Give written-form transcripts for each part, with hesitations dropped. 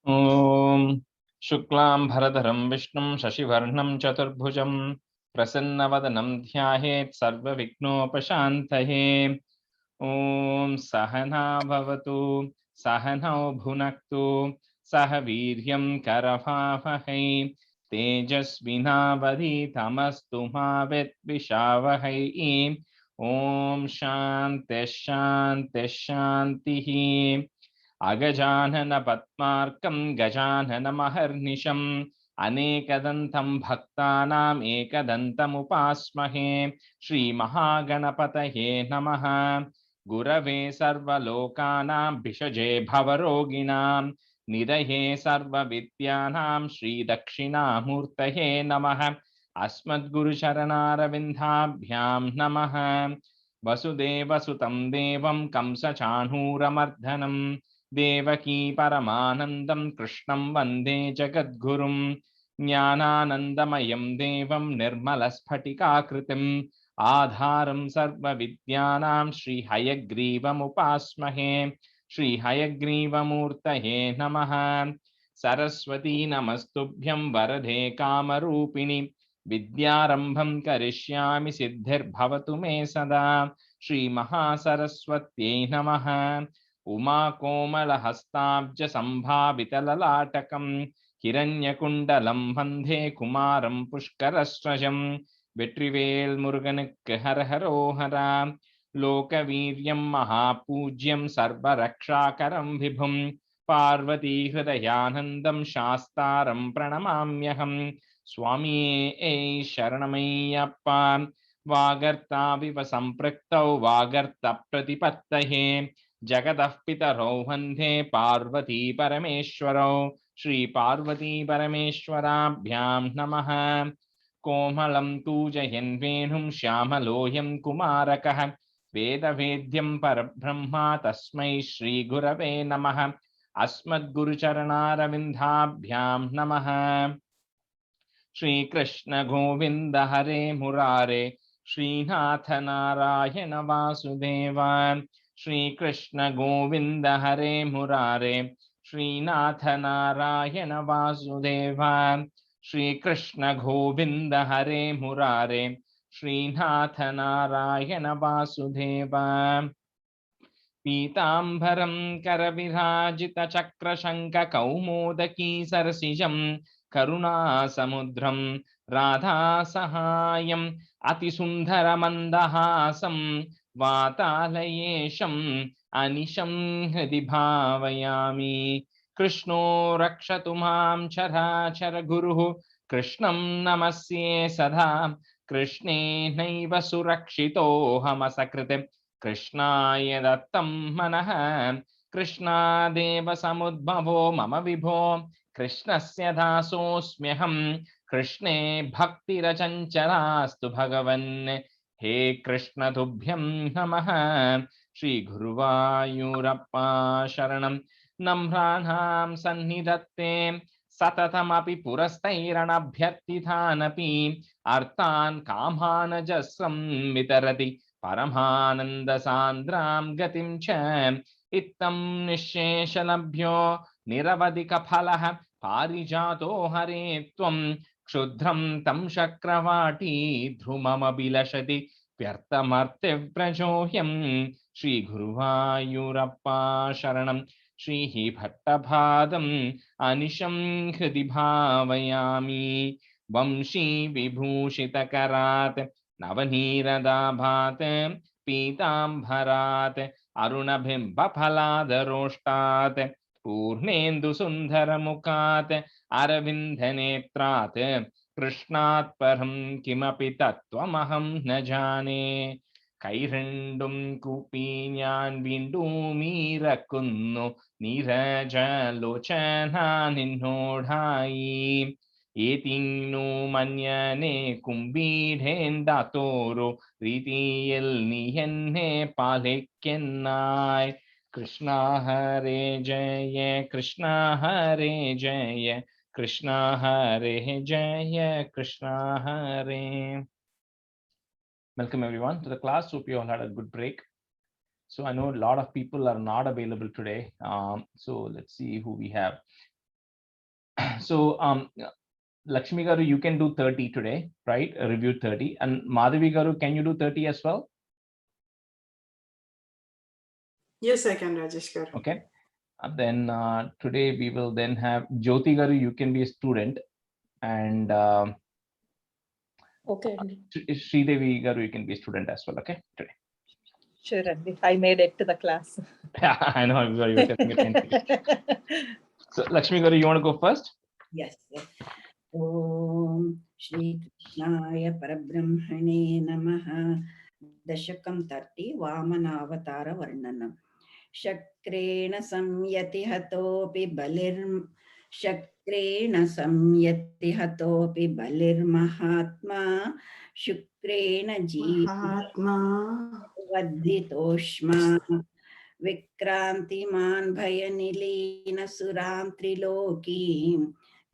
ॐ शुक्लां भरधरं विष्णुं शशिवर्णं चतुर्भुजं प्रसन्नवदनं ध्यायेत् सर्वविघ्नोपशान्तये। ॐ सहना भवतु सहनौ भुनक्तु सह वीर्यं करवावहै तेजस्विनावधीतमस्तु मा विद्विषावहै। ॐ शान्तिः शान्तिः शान्तिः। अगजानन पद्मार्कं गजाननमहर्निशम् अनेकदन्तं भक्तानाम् एकदन्तमुपास्महे। श्रीमहागणपतये नमः। गुरवे सर्वलोकानां भिषजे भवरोगिणां निधये सर्वविद्यानां श्रीदक्षिणामूर्तये नमः। अस्मद्गुरुचरणारविन्दाभ्यां नमः। वसुदेवसुतं देवं कंसचाणूरमर्दनं देवकी परमानन्दं कृष्णं वन्दे जगद्गुरुं। ज्ञानानन्दमयं देवं निर्मलस्फटिकाकृतिम् आधारं सर्वविद्यानां श्रीहयग्रीवमुपास्महे। श्रीहयग्रीवमूर्तये नमः। सरस्वती नमस्तुभ्यं वरदे कामरूपिणि विद्यारंभं करिष्यामि सिद्धिर्भवतु मे सदा। श्रीमहासरस्वत्यै नमः। उमाकोमलहस्ताब्ज सम्भावितललाटकं हिरण्यकुण्डलं वन्दे कुमारं पुष्करस्रजं। வெற்றிவேல் முருகனுக்கு ஹரஹரோஹரா. லோகவீரியம் மகாபூஜ்யம் சர்வரக்ஷாகரம் விபும் பார்வதி ஹிருதயானந்தம் சாஸ்தாரம் பிரணமாம்யகம். स्वामिये शरणमय्यप्पा। वागर्ताविव सम्पृक्तौ वागर्तप्रतिपत्तये जगतः पितरौ वन्दे पार्वती परमेश्वरौ। श्रीपार्वती परमेश्वराभ्यां नमः। कोमलं कूजयन् वेणुं श्यामलोऽयं कुमारकः वेदवेद्यं परब्रह्मा तस्मै श्रीगुरवे नमः। अस्मद्गुरुचरणारविन्दाभ्यां नमः। श्रीकृष्ण गोविंद हरे मुरारे श्रीनाथ नारायण वासुदेव। श्रीकृष्ण गोविंद हरे मुरारे श्रीनाथ नारायण वासुदेव। श्रीकृष्ण गोविंद हरे मुरारे श्रीनाथ नारायण वासुदेव। पीतांबरं करविराजितचक्रशङ्खकौमोदकी सरसिजं करुणासमुद्रं राधासहायम् अतिसुन्दरमन्दहासं वातालयेशम् अनिशं हृदि भावयामि। कृष्णो रक्षतु मां चराचर गुरुः कृष्णं नमस्ये सदा। कृष्णेनैव सुरक्षितोऽहमसकृते कृष्णाय दत्तं मनः। कृष्णादेव समुद्भवो मम विभो कृष्णस्य दासोऽस्म्यहं। कृष्णे भक्तिरचञ्चलास्तु भगवन्। हे कृष्ण तुभ्यं नमः। श्रीगुरुवायूरप्पा शरणं नम्राणां सन्निधत्ते सततमपि पुरस्तैरणभ्यर्थितानपि अर्थान् कामानजस्रं वितरति परमानन्दसान्द्रां गतिं च। इत्थं निःशेषलभ्यो निरवधिकफलः पारिजातो हरे त्वं क्षुद्रं तं शक्रवाटी ध्रुवमभिलषति व्यर्थमर्त्यव्रजोऽयं। श्रीगुरुवायूरप्पा शरणं श्रीः भट्टपादम् अनिशं हृदि भावयामि। वंशी विभूषितकरात् नवनीरदाभात् पीतांबरात् अरुणबिम्बफलादरोष्टात् पूर्णेन्दुसुन्दरमुखात् अरविन्दनेत्रात् कृष्णात् परं किमपि तत्त्वमहं न जाने। കൈരണ്ടും കൂപ്പി ഞാൻ വീണ്ടും ഇറക്കുന്നു നീരജലോചന നിന്നോടായി. ഏതിന്നു മഞ്ഞനെ കുമ്പിടേണ്ടാത്തോരോ രീതിയിൽ നീ എന്നെ പാലിക്കെന്നായി. കൃഷ്ണ ഹരേ ജയ കൃഷ്ണ ഹരേ ജയ കൃഷ്ണ ഹരേ ജയ കൃഷ്ണ ഹരേ. Welcome everyone to the class. Hope you all had a good break. So I know a lot of people are not available today. So let's see who we have. So Lakshmi Garu, you can do 30 today, right? Review 30. And Madhavi Garu, can you do 30 as well? Yes, I can, Rajesh Garu. Okay. Then today we will then have Jyoti Garu, you can be a student. And Okay. Sridevi Garu, you can be a student as well, okay? Today. Sure, Andy. I made it to the class. I know, you were telling it. So Lakshmi Garu, you want to go first? Yes. Om Shri Krishnaya Parabrahmane Namaha. Dashakam 30 Vamanavatar Varnanam. Shakrena samyati hatopi balir mahatma Shukrena Mahatma Vadhitoshma Vikrantiman Bhayanilina Suram Trilokim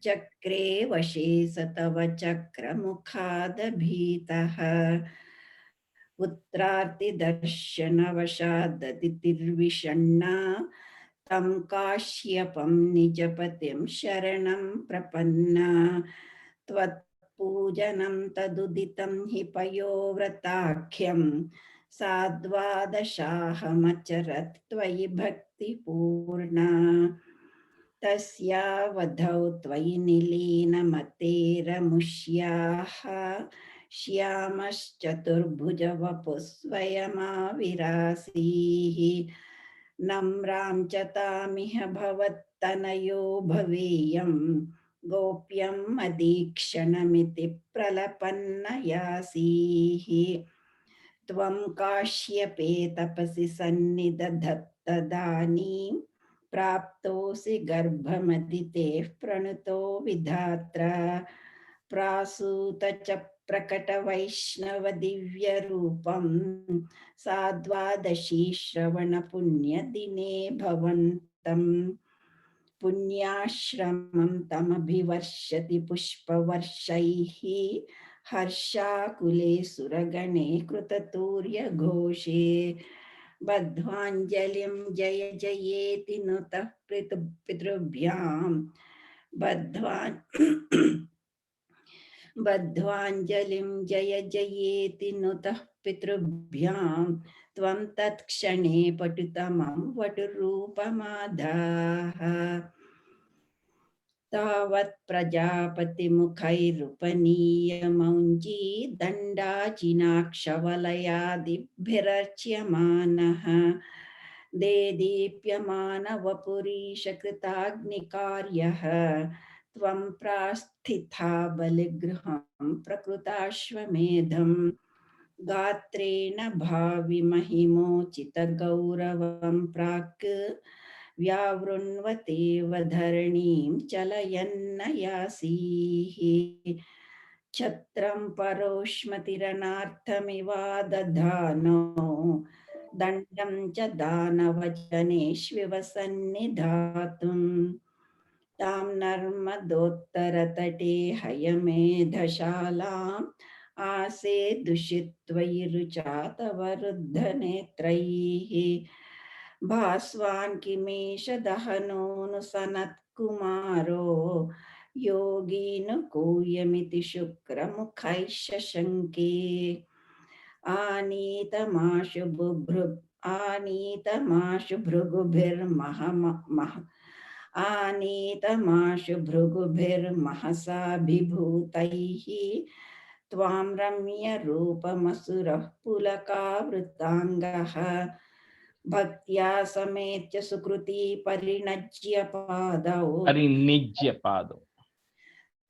Chakre Vashe Satava Chakramukhadabhitaha Putrarti Darshana Vashadatitirvishanna Tam Kashyapam Nijapatim Sharanam Prapanna Tvat Pujanam Taduditam Hipayovratakyam Sadvadashahamacharatt Tvayi Bhakti Purna Tasya Vadhau Tvayi Nilina Matera Mushyaha Shyamaschaturbhuja Vapusvayama Virasihi Namram Chatamiha Bhavattanayo Bhaveyam Gopyam Adikshanamiti Pralapannayasihi Tvam Kashyape Tapasi Sannidadhattadanim Praptosi Garbhamadite Pranuto Vidhatra Prasuta Prakata Vaishnava Divya Rupam Sadvadashi Shravana Punya Dine Bhavantam Punyashramam Tamabhivarshati Pushpavarshaihi Harshakule Suragane Krutaturya Ghoshe Badhvanjalim Jaya Jayeti Nutah Pitrubhyam Badhvanjalim Jaya Jayeti Nutah Pitrubhyam Tvam Tat Kshane Patutamam Vaturupamadaha Tavat Prajapati Mukhairupaniyya Maunji Danda Chinakshavalaya Dibhirachyamanaha Dedipyamana Vapurisha Kritagnikaryaha Tvam Prasthitha Baligraham Prakrutashvamedham Gatrena Bhavi Mahimochita Gauravam Prak Vyavrunnvate Vadharaniim Chalayannayasihi Chatram Paroshmatiranarthamiva Dadhano Dandam cha Danavachaneshvivasannidhatum Tam Narmadottaratate Hayamedhashalam Ase Dushitvayiruchatavaruddhanetraihi Bhaswan Kimesha Dahanonu Sanat Kumaro Yoginu Kuyamiti Shukra Mukhaisha Shanke Anita Mashu Bhrugubhir Anita Mashu Bhrugubhir Mahasa Bhibhutaihi Tvam Ramya Rupa Masurah Pulaka Vrutangaha Bhaktya Sametya Sukruti Parinajya Padao Parinijya Pado.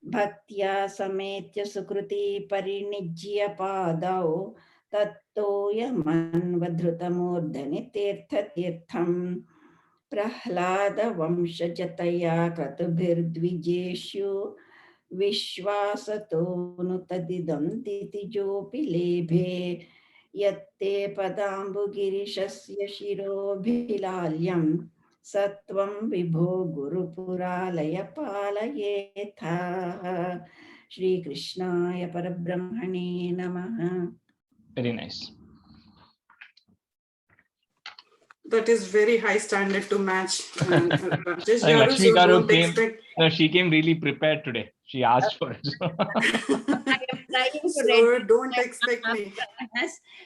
Bhaktya Sametya Sukruti Parinijya Padao Tattoya Manvadhrutamurdhani Tirtha Tirtham Prahlada Vamshajataya Kratubhirdvijeshu Vishwasato Tadidam Titijopi Lebhe Yatte Padambu Girishasya Shirobhilalyam Satvam Vibho Guru Puralaya Palayetha Shri Krishnaya Parabrahmane Namaha. Very nice. That is very high standard to match. Rajesh I think garu, Lakshmi so garu don't came. expect. No, she came really prepared today. She asked for it. I am trying to So read. don't expect me.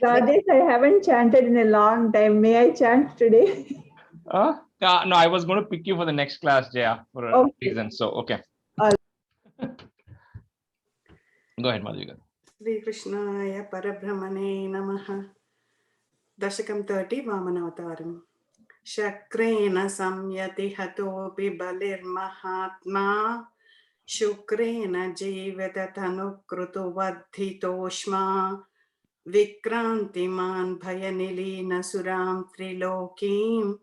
Rajesh, I haven't chanted in a long time. May I chant today? No, I was going to pick you for the next class, Jaya, for a Okay. reason. So, okay. All Go ahead, Madhuri. Sri Krishnaya Parabrahmane Namaha. Dashakam 30 Vamanavataram. Shakrena samyati hatopi balir mahatma. Shukrena jivata tanukrutu vadhitoshma. Vikrantiman bhayanilina suram trilokim.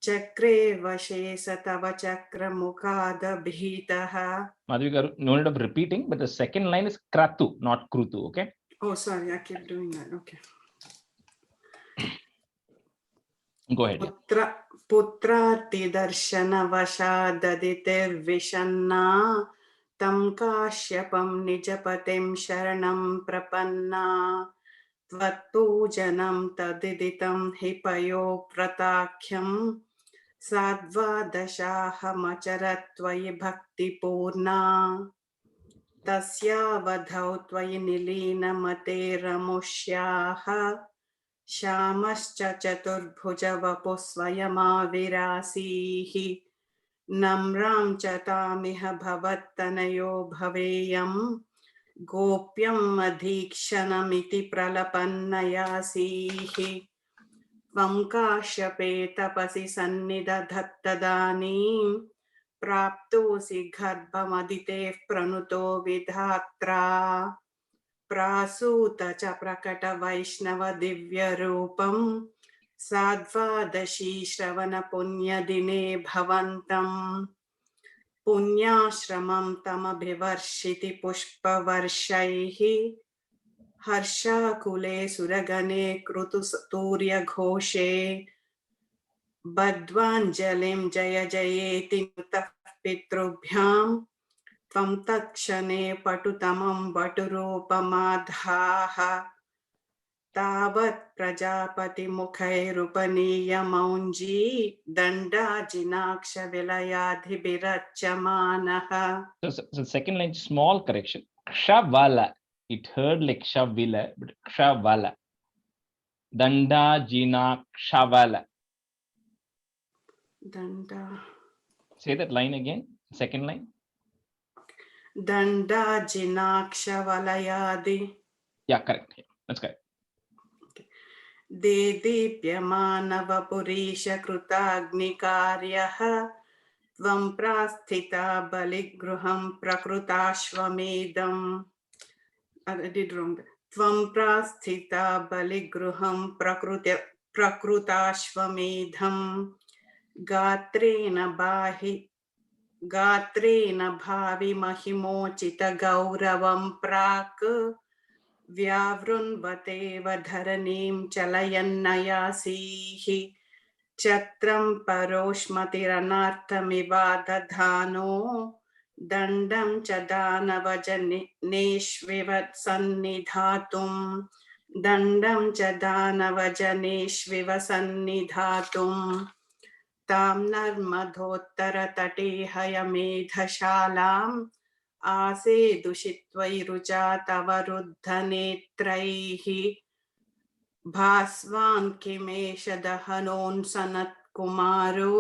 Chakre vashe satava chakra mukhada bhitaha. Madhuri garu, no need of repeating, but the second line is kratu, not krutu. Okay. Oh, sorry, I keep doing that. Okay. Go ahead. Yeah. Putrati darshana vashadirvishanna tam kashyapam nijapatim sharanam prapanna tvatpujanam tadiditam hipayo pratakhyam sadvadashahamacharatvai bhakti purna tasyavadhau tvai nilina mate ramushyaha श्यामश्च चतुर्भुज वपुः स्वयमाविरासीः नम्रां च तामिह भवत्तनयो भवेयम् गोप्यम् अधीक्षणमिति प्रलपन्नयासीः त्वं काश्यपे तपसि सन्निदधत्तदानीं प्राप्तोऽसि गर्भमदितेः प्रणुतो विधात्रा प्रासूत च प्रकट वैष्णव दिव्य रूपम साद्वादशी श्रवण पुण्य दिने भवन्तं पुण्याश्रमं तमभिवर्षिति पुष्पवर्षैः हर्षाकुले सुरगणे कृतुस्तूर्य घोषे बद्ध्वाञ्जलिं जय जयेति नुतः पितृभ्यां त्वं तत्क्षणे पटुतमं वटुरूपमाधाः तावत् प्रजापतिमुखैरुपनीयमौञ्जी दण्डाजिनाक्षविलयाधिभिरच्यमानः. So second line, small correction. Kshavala. It heard like Shavila, but Kshavala. Danda Jina Kshavala. Danda. Say that line again. Second line. दण्डाजिनाक्षवलयादि. Yeah, correct. Yeah, that's correct. देदीप्यमानवपुरीशकृताग्निकार्यः त्वं प्रास्थिता बलिगृहं प्रकृताश्वमेधम्. I did wrong. त्वं प्रास्थिता बलिगृहं प्रकृताश्वमेधम् गात्रेण भावि महिमोचित गौरवं प्राक् व्यावृण्वतेव धरणीं चलयन्नयासीः छत्रं परोष्मतिरनार्थमिवादधानो दण्डं च दानवजनेष्विव सन्निधातुं दण्डं च दानवजनेष्विव सन्निधातुं तां नर्मदोत्तरतटे हयमेधशालाम् आसेदुषित्वैरुचा तव रुद्धनेत्रैः भास्वान् किमेष दहनोऽन्सनत्कुमारो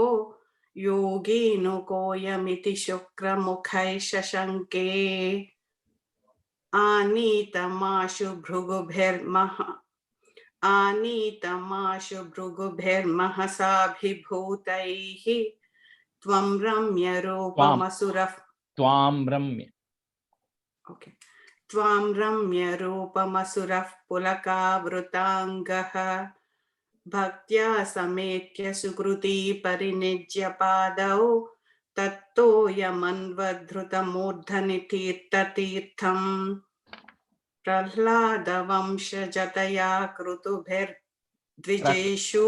योगीनुकोऽयमिति शुक्रमुखैः शशङ्के आनीतमाशु भृगुभिर्महसाभिभूतैः त्वं रम्य रूपमसुरः Tvam Ramya. Okay. त्वां रम्य रूपमसुरः पुलकावृताङ्गः भक्त्या समेत्य सुकृती परिनिज्य पादौ तत्तोयमन्वधृतमूर्धनि तीर्थतीर्थम् प्रह्लादवंशजतया क्रतुभिर्द्विजेषु.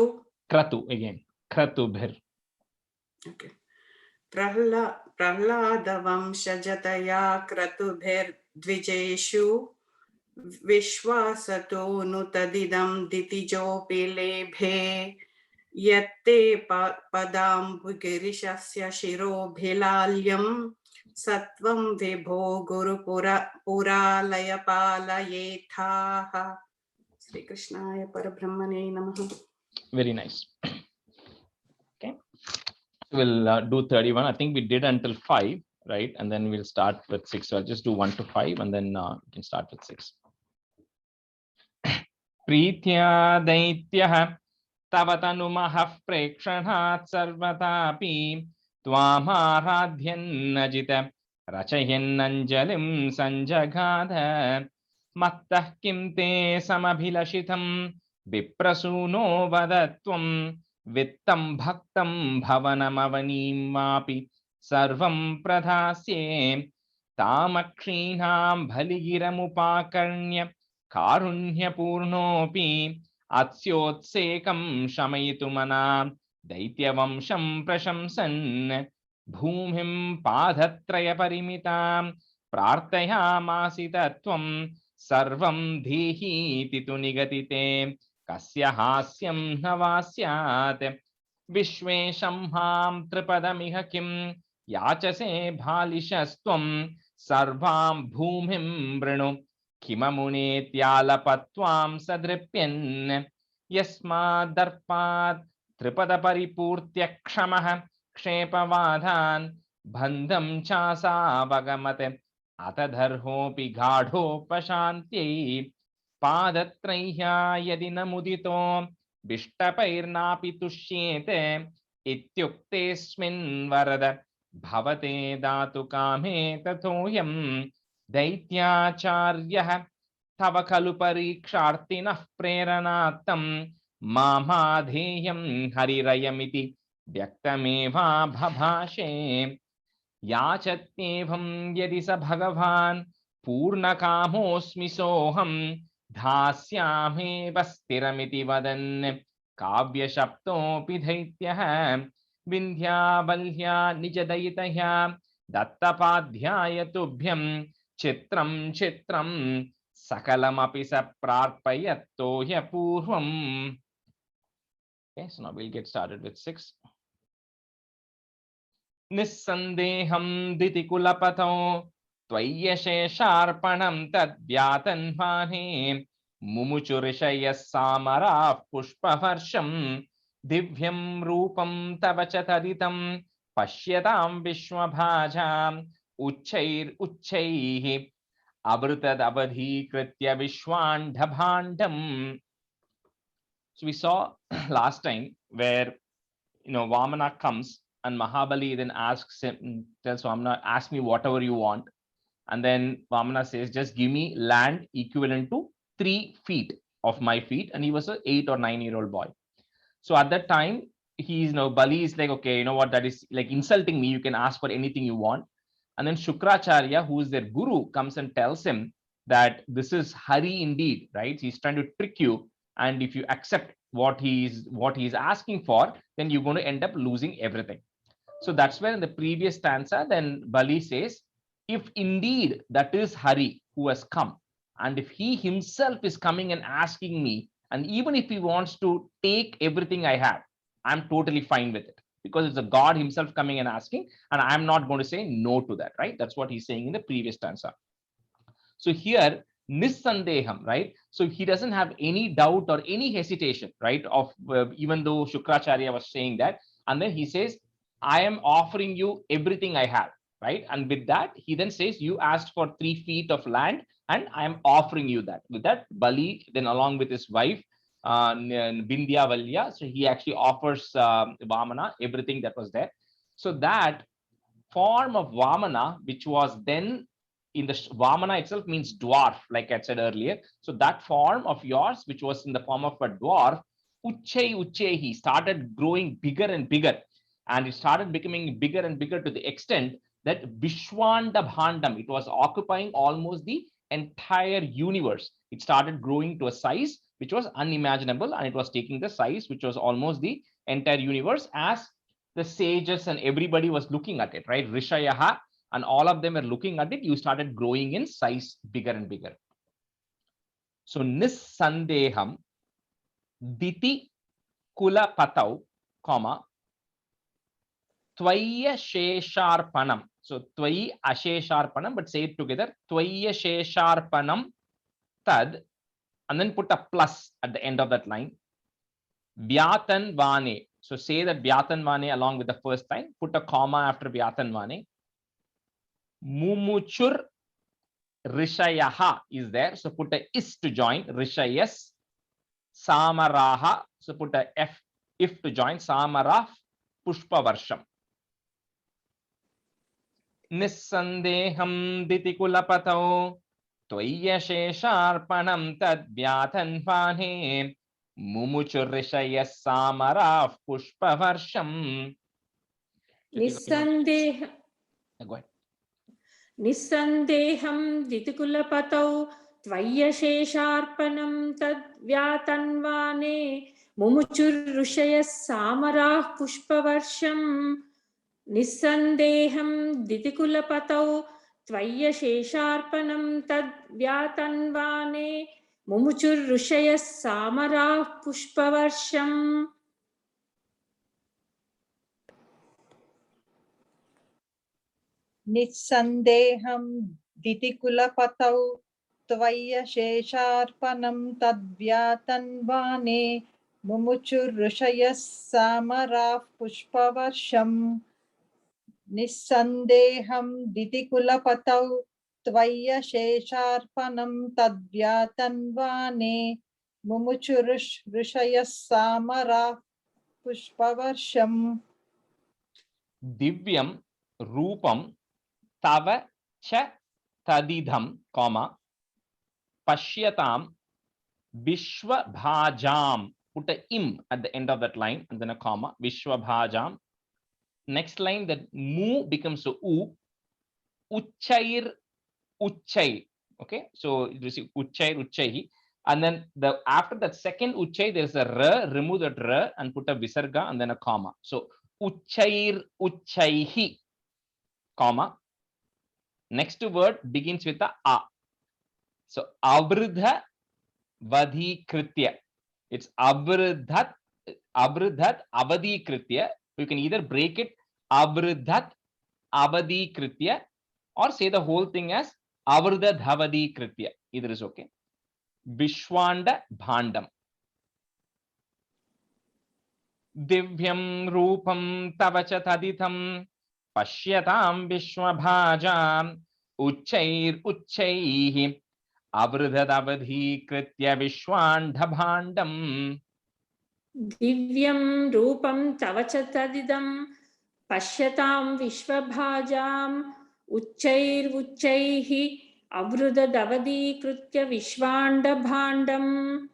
Kratu again. Kratubhir. Okay. प्रह्लादवंशजतया क्रतुभिर्द्विजेषु विश्वासतो नु तदिदं दितिजोऽपि लेभे यत्ते पदाम्बुगिरिशस्य शिरोभिलाल्यं सत्वं विभो पुरालयपालयेथाः. Sri Krishnaya Parabrahmane Namaha. Very nice. Okay, we'll do 31. I think we did until 5, right? And then we'll start with 6. So I'll just do 1 to 5 and then we can start with 6. Prithya Daityah Tavatanumah Prekshanat Sarvatapi Twamaradhyanajita Rachayananjalim Sanjagadha Mattah Kim Te Samabhilashitam Viprasuno Vadatvam Vittam Bhaktam Bhavanamavanim Vapi Sarvam Pradhasye Tamakrinam Bhaligiramupakarnya Karunyapurnopi Atsyotsekam Shamayitumana Daityavamsham Prashamsan Bhumhim Padhatraya Parimitam Prarthayamasi Tattvam Sarvam Dhihi Titunigatite Kasya Hasyam Navasyat Vishvesham Ham Tripadamiha Kim Yachase Bhalishastvam Sarvam Bhumhim Brinu Kimamune Tyalapatwam Sadripyan Yasmad Darpat Tripada Paripurtya Kshamaha Kshepavadhan Bandham Chasa Vagamate Atadharhopi Gadho Pashanti Padatraiya Yadina Mudito Vishtapairnapi Tushyete Ityuktesmin Varada Bhavate Datu Kame Tathoyam Daityacharya Tava Kalu Parikshartinah Preranatam Mamadheyam Harirayamiti Vyaktameva Bhabhashe Yachatnevam Yadisa Bhagavan Purnakamosmi Soham Dhasyame Vastiramiti Vadan Kavya Shaptopi Daityah Vindhya Valhya Nijadaitaya Dattapadhyaya Tubhyam Chitram Chitram Sakalam Apisa Prarpayattoya Purvam. Okay, so now we'll get started with 6. Nissandeham Ditikulapatho Tvayashesharpanam Tadvyatanvane Mumuchurishayas Samara Pushpavarsham Divyam Rupam Tavachataditam Pashyatam Vishwabhajam Uchair Uchaihi Abrutad Abadhi Kritya Vishwandhabhandam. So we saw last time where Vamana comes and Mahabali then asks him, tells Vamana, ask me whatever you want. And then Vamana says, just give me land equivalent to 3 feet of my feet. And he was an 8 or 9-year-old boy. So at that time, Bali is like, okay, you know what, that is like insulting me. You can ask for anything you want. And then Shukracharya, who is their guru, comes and tells him that this is Hari indeed, right? He's trying to trick you. And if you accept what he's asking for, then you're going to end up losing everything. So that's where in the previous stanza, then Bali says, if indeed that is Hari who has come, and if he himself is coming and asking me, and even if he wants to take everything I have, I'm totally fine with it, because it's a God himself coming and asking, and I'm not going to say no to that, right? That's what he's saying in the previous stanza. So here, Nissandeham, right? So he doesn't have any doubt or any hesitation, right? Of even though Shukracharya was saying that, and then he says, I am offering you everything I have, right? And with that, he then says, you asked for 3 feet of land, and I am offering you that. With that, Bali, then along with his wife, Vindhya Valya, so he actually offers Vamana everything that was there. So that form of Vamana, which was then in the Vamana itself means dwarf, like I said earlier. So that form of yours, which was in the form of a dwarf, he started growing bigger and bigger. And it started becoming bigger and bigger to the extent that Vishwandabhandam, it was occupying almost the entire universe. It started growing to a size which was unimaginable, and it was taking the size which was almost the entire universe, as the sages and everybody was looking at it, right? Rishayaha, and all of them were looking at it. You started growing in size bigger and bigger. So Nissandeham Diti kulapatau, comma, tvaya shesharpanam. So tvai ashesharpanam, but say it together. Tvaya shesharpanam tad, and then put a plus at the end of that line. Vyatan vane. So say that vyatan vane along with the first line. Put a comma after vyatan vane. Mumuchur rishayaha is there. So put a is to join. Rishayas. Samaraha. So put a if to join. Samarah pushpavarsham. Nissandeham ditikulapatau tvaya shesharpanam tad vyatan vane mumuchurishayas samarah pushpavarsham. Nissandeham Go ahead. Nissandeham Ditikulapatau Tvayashesharpanam Tadvyatanvane Mumuchurrushayas Samarah Pushpavarsham. Nissandeham Ditikulapatau Tvayashesharpanam Tadvyatanvane Mumuchurrushayas Samarah Pushpavarsham. Nissandeham ditikulapatau tvaya shesharpanam tadvyatanvane mumuchurrushayas samarah pushpavarsham. Nissandeham ditikulapatau tvaya shesharpanam tadvyatanvane mumuchurrushayas samarah pushpavarsham. Divyam rupam tava cha tadidham, comma, pashyatam vishwabhajam. Put a im at the end of that line and then a comma. Vishwabhajam. Next line, that mu becomes a u. Uchair uchai. Okay, so you see uchair uchai. And then the after that second uchai, there's a r. Remove that r and put a visarga and then a comma. So uchair uchaihi, comma. Next word begins with a. So avridha vadhikritya. It's avridhat avadhikritya. You can either break it avridhat avadhikritya or say the whole thing as avridhat avadhikritya. Either is okay. Vishwanda bhandam. Divyam rupam tavacha taditham pashyatam vishwabhajam uchair uchaihi avridhat avadhikritya vishwanda bhandam. Divyam Rupam Tavachatadidam Pashyatam Vishwabhajam Uchair Uchaihi Avrudadavadi Krutya Vishwanda Bhandam.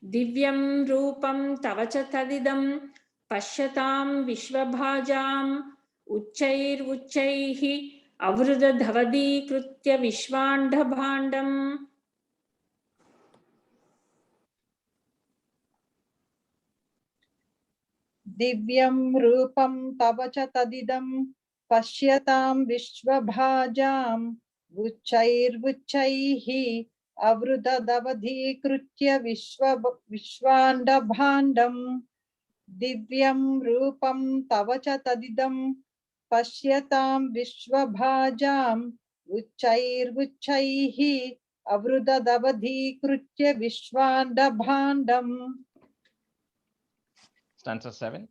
Divyam Rupam Tavachatadidam Pashyatam Vishwabhajam Uchair Uchaihi Avrudadavadi Krutya Vishwanda Bhandam. Divyam rupam tavacha tadidam pashyatam vishwabhajam vuchair vuchaihi avrudadavadhi krutya vishwanda bhandam. Divyam rupam tavacha tadidam pashyatam vishwabhajam vuchair vuchaihi avrudadavadhi krutya vishwanda bhandam. Stanza 7.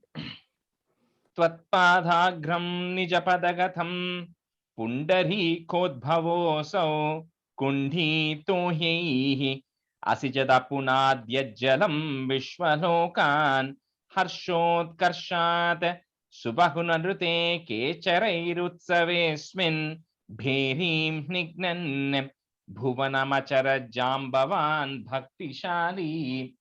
Tvatpadhagram nijapadagatham pundarikoodbhavosau kundhitohyehi asijadapunadhyajjalam vishwalokan harshotkarshat subahunarute kecharairutsave'smin bherim nignan bhuvanamachara jambavan bhaktishali.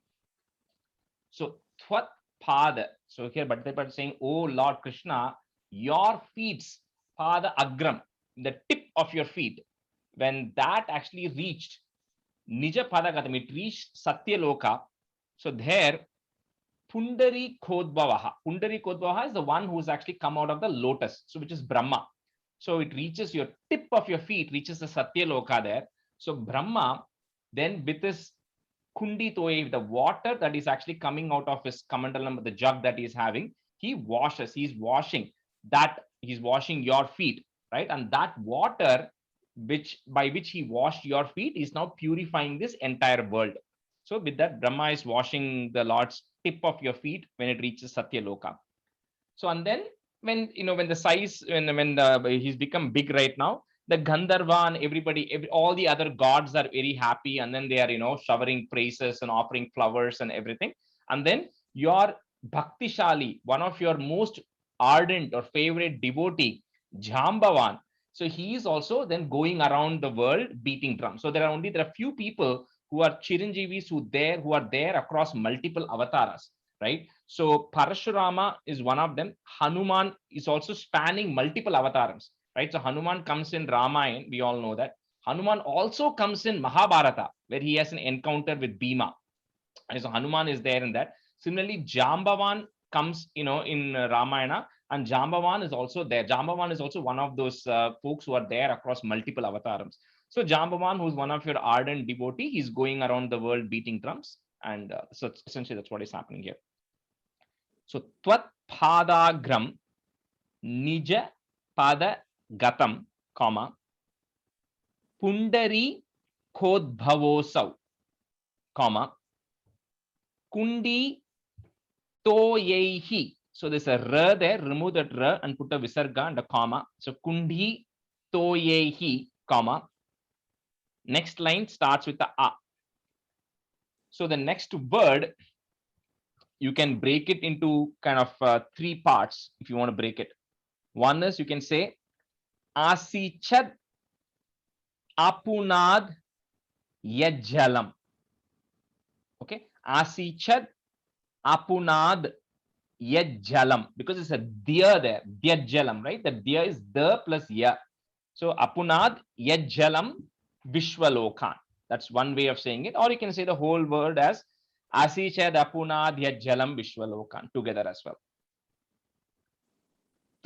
So Tvat Pada. So here Bhattacharya is saying, oh Lord Krishna, your feet, Pada Agram, the tip of your feet, when that actually reached Nija Padagatam, it reached Satyaloka. So there, Pundari Kodbhavaha. Pundari Kodbhavaha is the one who has actually come out of the lotus, so which is Brahma. So it reaches your tip of your feet, reaches the Satyaloka there. So Brahma, then with his Kundi toye, the water that is actually coming out of his kamandalam, the jug that he is having, he washes, he's washing that, he's washing your feet, right? And that water by which he washed your feet is now purifying this entire world. So with that, Brahma is washing the Lord's tip of your feet when it reaches Satyaloka. So, and then when the size, when he's become big right now, the Gandharva and everybody, all the other gods are very happy, and then they are showering praises and offering flowers and everything. And then your Bhaktishali, one of your most ardent or favorite devotee, Jambavan, so he is also then going around the world beating drums. So there are few people who are Chiranjeevis who are there across multiple avatars, right? So Parashurama is one of them. Hanuman is also spanning multiple avatars, right? So Hanuman comes in Ramayana, we all know that. Hanuman also comes in Mahabharata, where he has an encounter with Bhima. And so Hanuman is there in that. Similarly, Jambavan comes, in Ramayana, and Jambavan is also there. Jambavan is also one of those folks who are there across multiple avatars. So Jambavan, who's one of your ardent devotee, he's going around the world beating drums. And so essentially that's what is happening here. So Tvat Padagram Nija Pada Gatam, comma, Pundari Kodbhavosau, comma, Kundi Toyehi. So there's a ra there, remove that ra and put a visarga and a comma. So Kundi Toyehi, comma. Next line starts with the a. So the next word, you can break it into kind of 3 parts if you want to break it. One is you can say Asichad Apunad Yajjalam. Okay, Asichad Apunad Yajjalam, because it's a diya there, Dyajjalam, right? The diya is the plus ya. So Apunad Yajjalam Vishwalokan. That's one way of saying it. Or you can say the whole word as Asichad Apunad Yajjalam Vishwalokan together as well.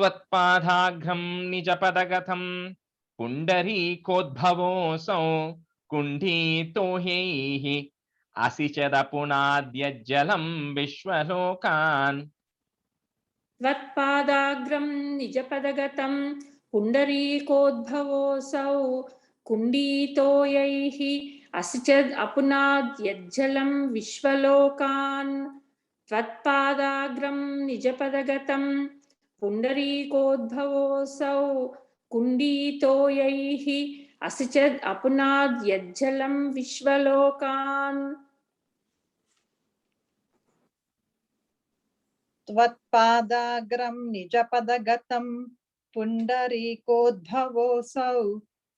Tvatpadhagram Nijapadagatham Pundari Kodbhavosau Kundi Tohehi Asichadapunad Yajjalam Vishwalokan. Tvatpadagram Nijapadagatam Pundarikoodbhavosau Kunditoyaihi Asichad Apunad Yajjalam Vishwalokan. Tvatpadagram Nijapadagatam Pundarikoodbhavosau Kunditoyaihi Asichad Apunad Yajjalam Vishwalokan. Tvatpadagram Nijapadaгаtam Pundarikoodbhavosau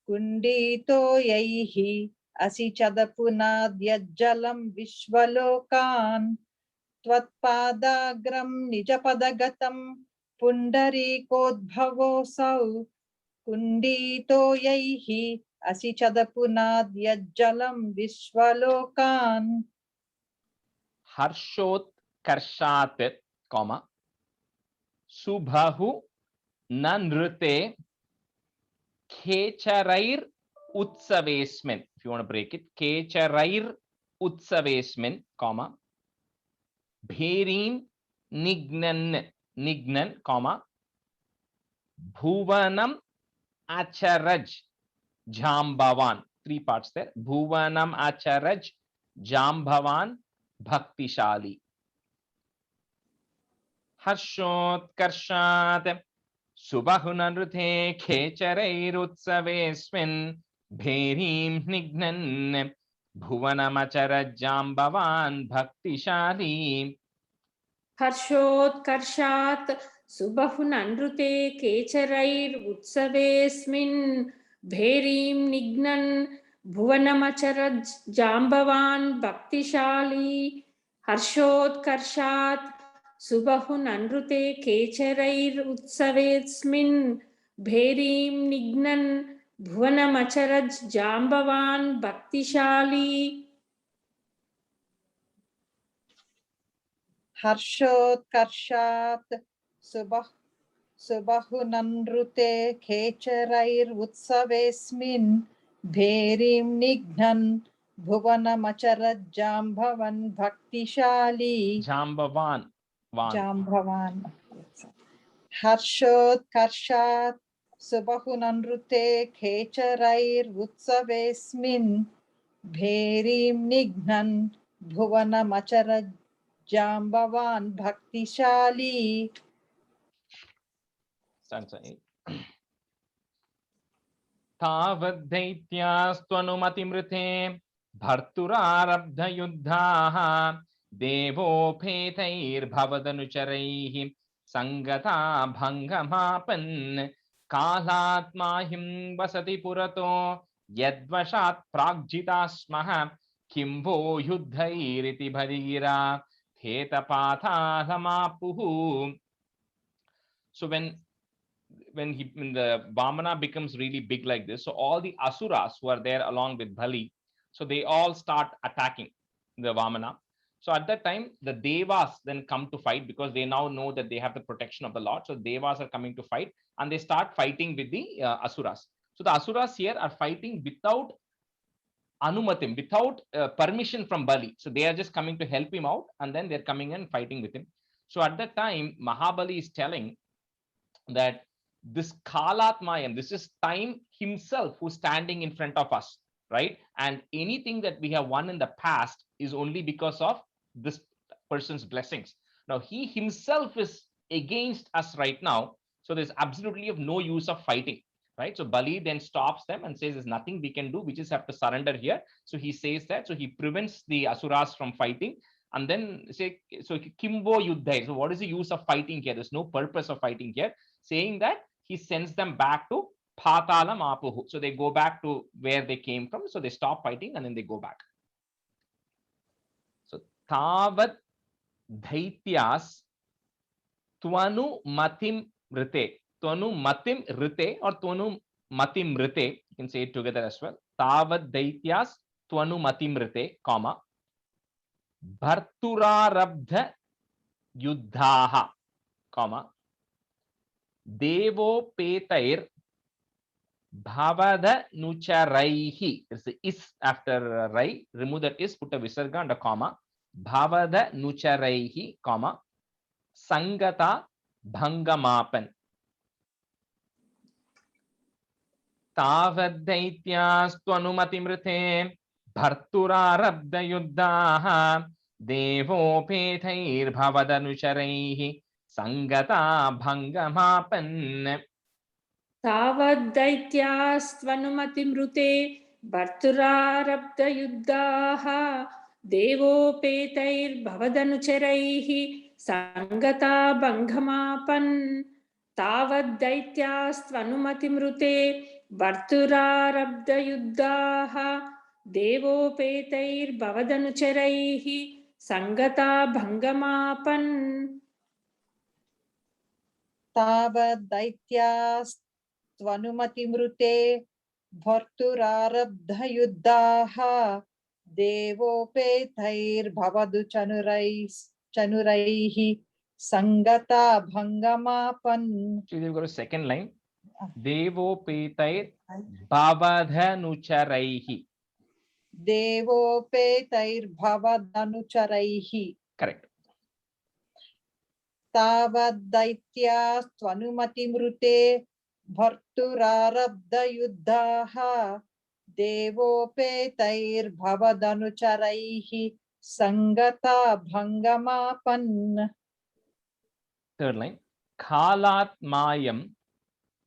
Kunditoyaihi Asichadapunadhyajjalam Vishwalokan. Tvatpadagram Nijapadaгаtam Pundarikoodbhavosau Kunditoyaihi Asichadapunadhyajjalam Vishwalokan. Harshot Karshat, comma, Subhahu Nanrute Kecharair Utsavesmin. If you want to break it, Kecharair Utsavesmin, comma, Bherim Nignan, comma, Bhuvanam Acharaj Jambavan. 3 parts there. Bhuvanam Acharaj Jambavan Bhaktishali. Harshot Karshat Subahunanruthe Kecharairutsavesmin Bherim Nignan Bhuvanamachara Jambavan Bhaktishali. Harshot Karshat Subahunanrute Kecharair Utsavesmin Bherim Nignan Bhuvanamacharaj Jambavan Bhaktishali. Harshot Karshat Subahunanrute Kecharair Utsavesmin Bherim Nignan Bhuvanamacharaj Jambavan Bhaktishali. Harshot Karshat Subahunanrute Kecharair Utsavesmin Bherim Nignan भुवनमचरज्जाम्भवन् भक्तिशाली Jambavan. जाम्भवान् हर्षोत्कर्षात् सुबहुननृते खेचरैर्वुत्सवेऽस्मिन् भेरीं निघ्नन् भुवनमचरज्जाम्बवान् भक्तिशाली Stanza 8. तावद्दैत्यास्त्वनुमतिमृते भर्तुरारब्धयुद्धाः देवोपेतैर्भवदनुचरैः सङ्गता भङ्गमापन् कालात्माहिं वसति पुरतो यद्वशात् प्राग्जिता स्मः किं वो युद्धैरिति भरीरा हेतपातालमापुः. So when the Vamana becomes really big like this, so all the asuras who are there along with Bali, so they all start attacking the Vamana. So at that time, the Devas then come to fight because they now know that they have the protection of the Lord. So Devas are coming to fight and they start fighting with the asuras. So the asuras here are fighting without anumatim, without permission from Bali. So they are just coming to help him out and then they're coming and fighting with him. So at that time, Mahabali is telling that this Kalatmayam, this is time himself who's standing in front of us, right? And anything that we have won in the past is only because of this person's blessings. Now he himself is against us right now. So there's absolutely of no use of fighting, right? So Bali then stops them and says, there's nothing we can do. We just have to surrender here. So he says that, so he prevents the Asuras from fighting. And then say, so Kimbo Yuddha. So what is the use of fighting here? There's no purpose of fighting here. Saying that he sends them back to Patalam Apuhu. So they go back to where they came from. So they stop fighting and then they go back. So Tavat Dhaityas Twanu Matim Rite. Twanu Matim Rite or Twanu Matim Rite. You can say it together as well. Tavat Dhaityas Twanu Matim Rite, comma. Bharturarabdha Yuddhaha, comma. Devopetair Bhavada Nucharaihi. There's the is after Rai. Remove that is, put a visarga and a comma. Bhavada Nucharaihi, comma. Sangata Bhangamapan. Tavadaityas Twanumatimrite Bharturarabda Yuddhaha Devopetair Bhavada Nucharaihi Sangata Bhangamapan. तावद्दैत्यास्त्वनुमतिमृते भर्तुरारब्धयुद्धाः देवोपेतैर्भवदनुचरैः सङ्गता भङ्गमापन् तावद्दैत्यास्त्वनुमतिमृते भर्तुरारब्धयुद्धाः देवोपेतैर्भवदनुचरैः सङ्गता भङ्गमापन् तावदैत्यास्त्वनुमतिमृते भर्तुरारब्धयुद्धाः देवोपेतैर्भवदु चनुरैः सङ्गता भङ्गमापन्. So you've got a second line. Devopetair Bhavadhanucharaihi. देवोपेतैर्भवदनुचरैः. Correct. तावद्दैत्यास्त्वनुमतिमृते भर्तुरारब्धयुद्धाः देवोपेतैर्भवदनुचरैः सङ्गता भङ्गमापन्. Third line. Kalatmayam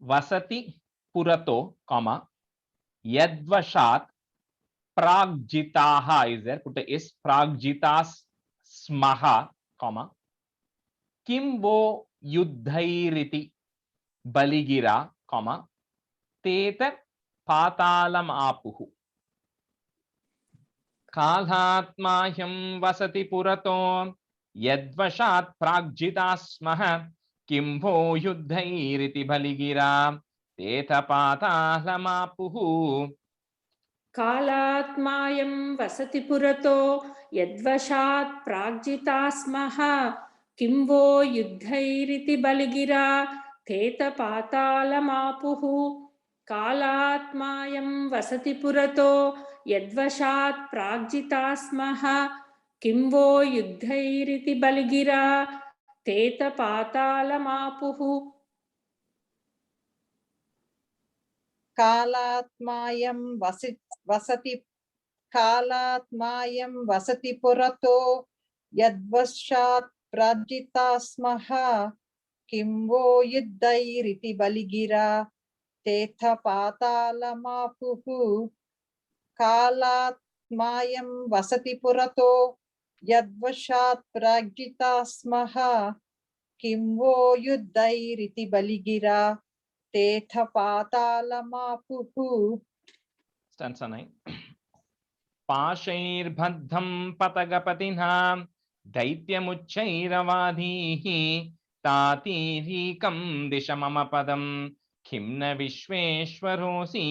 Vasati Purato, comma. Yadvashat Pragjitaha is there. Put a is. Pragjitas Smaha, comma. Kimbo Yuddhairiti Baligira, comma. Teta Patalam Apuhu. Kalatmayam Vasati Purato Yadvashat Pragjitas Smaha Kimbo Yuddhairiti Baligira Teta Patalam Apuhu. कालात्मायं वसति पुरतो यद्वशात् प्राग्जिता स्मः किं वो युद्धैरिति बलिगिरा तेतपातालमापुः कालात्मायं वसति पुरतो यद्वशात् प्राग्जिता स्मः किं वो युद्धैरिति बलिगिरा तेत पातालमापुः कालात्मायं वसति पुरतो यद्वशात् प्राजिता स्मः किं वो युद्धैरिति बलिगिरा तेथ पातालमापुः कालात्मायं वसति पुरतो यद्वशात् प्राजिता स्मः किं वो युद्धैरिति बलिगिरा तेथ पातालमापुः Stanza 9. पाशैर्बद्धं पतगपतिना दैत्यमुच्चैरवाधीः तातीरीकं दिश मम पदं किं न विश्वेश्वरोऽसि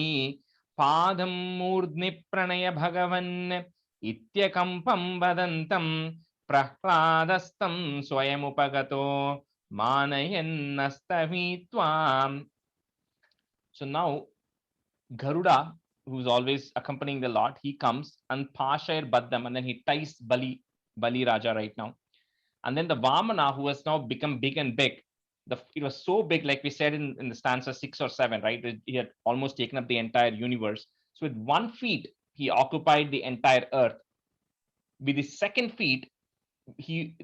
पादं मूर्ध्नि प्रणय भगवन् इत्यकम्पं वदन्तं प्रह्लादस्तं स्वयमुपगतो मानयन्नस्तवीत्वाम्. So now Garuda, who's always accompanying the Lord, he comes and Pashair Baddam, and then he ties Bali Raja right now. And then the Vamana, who has now become big and big, it was so big, like we said in the stanza 6 or 7, right? He had almost taken up the entire universe. So with 1 feet, he occupied the entire earth. With his 2nd feet, the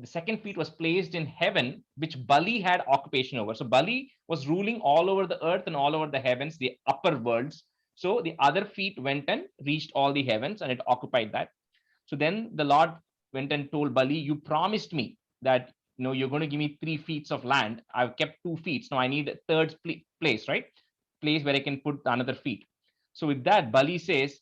2nd feet was placed in heaven, which Bali had occupation over. So Bali was ruling all over the earth and all over the heavens, the upper worlds. So the other feet went and reached all the heavens and it occupied that. So then the Lord went and told Bali, you promised me that you're going to give me 3 feet of land. I've kept 2 feet. Now I need a 3rd place, right? Place where I can put another feet. So with that, Bali says,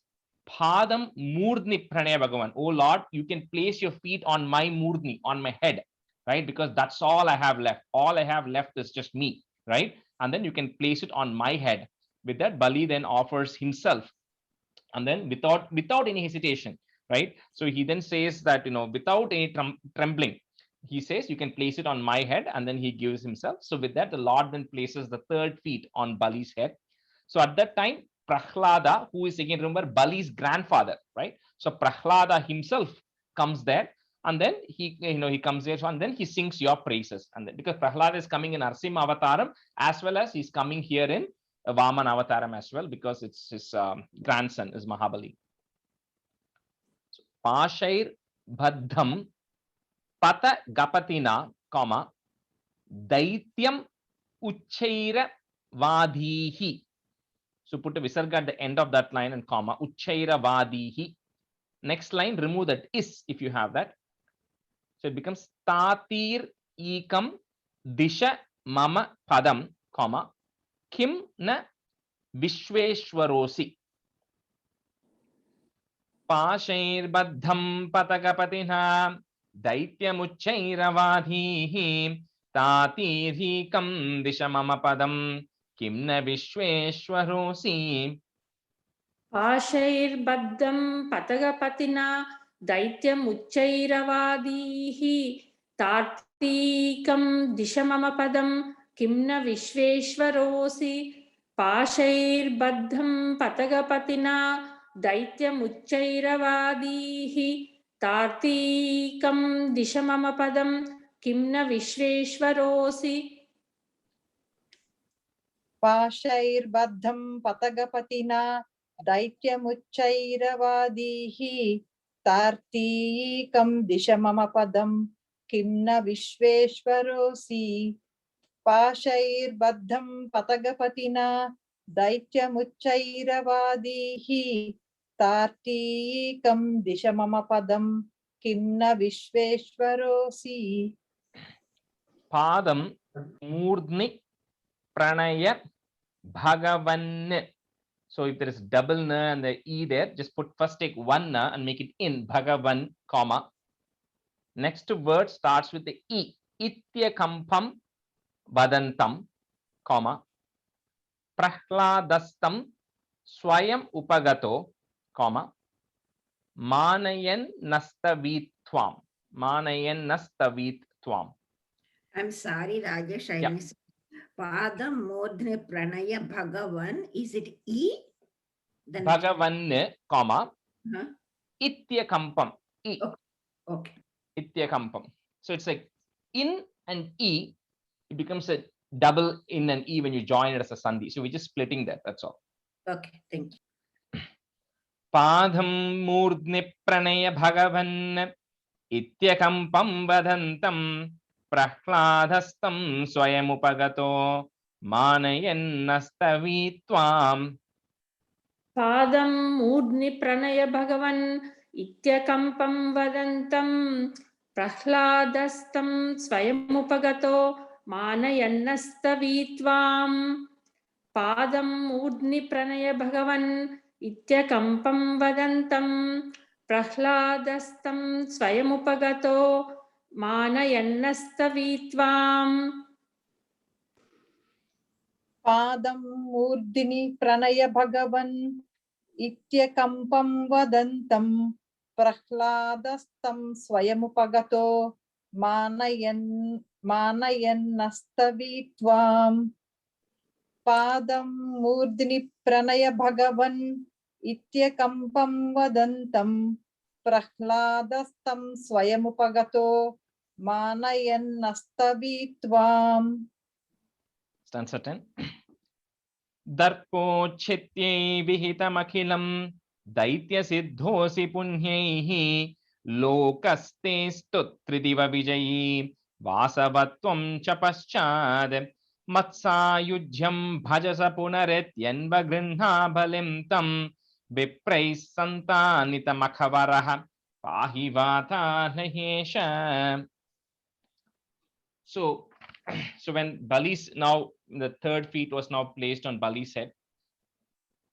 Padam Murdni Pranaya Bhagavan. Oh Lord, you can place your feet on my Murdni, on my head, right? Because that's all I have left. All I have left is just me, right? And then you can place it on my head. With that, Bali then offers himself. And then without any hesitation, right? So he then says that, without any trembling, he says, you can place it on my head, and then he gives himself. So with that, the Lord then places the 3rd feet on Bali's head. So at that time, Prahlada, who is again, remember, Bali's grandfather, right? So Prahlada himself comes there, and then he comes there, and then he sings your praises. And then, because Prahlada is coming in Narasimha Avataram, as well as he's coming here in Vaman Avataram as well, because it's his grandson is Mahabali. So, Pashair Bhaddham Pata Gapatina, comma, Daityam Uchaira Vadihi. So put a visarga at the end of that line and comma, Uchaira Vadihi. Next line, remove that is if you have that. So it becomes Tatir Ekam Disha Mama Padam, comma, Kim na Vishweshwarosi. Pashair Baddham Patagapatina Daityamuchaira Vadihi Tatir Ekam Disha Mama Padam Kim na Vishweshwarosi. पाशैर्बद्धं पतगपतिना दैत्यमुच्चैरवादीः तार्तीकं दिश मम पदं किं न विश्वेश्वरोऽसि पाशैर्बद्धं पतगपतिना दैत्यमुच्चैरवादीः तार्तीकं दिश मम पदं किं न विश्वेश्वरोऽसि पाशैर्बद्धं पतगपतिना दैत्यमुच्चैरवादीः तार्तीकं दिश मम पदं किं न विश्वेश्वरोऽसि पाशैर्बद्धं पतगपतिना दैत्यमुच्चैरवादीः तार्तीकं दिश मम पदं किं न विश्वेश्वरोऽसि Padam Murdni Pranaya Bhagavan. So if there is double na and the e there, just first take 1 na and make it in Bhagavan, comma. Next word starts with the e. Ityakampam Vadantam, comma. Prahladastam Swayam Upagato, comma. Manayan Nastavitwam. Manayan Nastavitwam. I'm sorry, Rajesh, I missed. Padam Modhne Pranaya Bhagavan, is it E? Then Bhagavan, comma, huh? Ityakampam. I. Okay. Ityakampam. So it's like in and E, it becomes a double in and E when you join it as a sandhi. So we're just splitting that. That's all. Okay. Thank you. Padham Murdni Pranaya Bhagavan Ityakampam Vadantam Prahladastam Swayamupagato Manayannastavitvam. पादं मूर्ध्नि प्रणय भगवन् इत्यकम्पं वदन्तं प्रह्लादस्तं स्वयमुपगतो मानयन्नस्तवीत्वाम् पादं मूर्ध्नि प्रणय भगवन् इत्यकम्पं वदन्तं प्रह्लादस्तं स्वयमुपगतो मानयन्नस्तवीत्वाम् पादं मूर्धिनि प्रणय भगवन् इत्यकम्पं वदन्तं प्रह्लादस्तं स्वयमुपगतो मानयन्नस्तवीत्वाम् पादं मूर्धिनि प्रणय भगवन् इत्यकम्पं वदन्तं प्रह्लादस्तं स्वयमुपगतो मानयन्नस्तवीत्वाम्. Stanza 10. Darpochitye vihitamakilam daitya siddhosi punyaihi lokaste stutridiva vijayi vasavatvam cha paschad matsayujyam bhajasa punaretyanva grinha balim tam viprais santanitamakhavaraha pahi vata nahesha. So when Bali's now the third feet was now placed on Bali's head,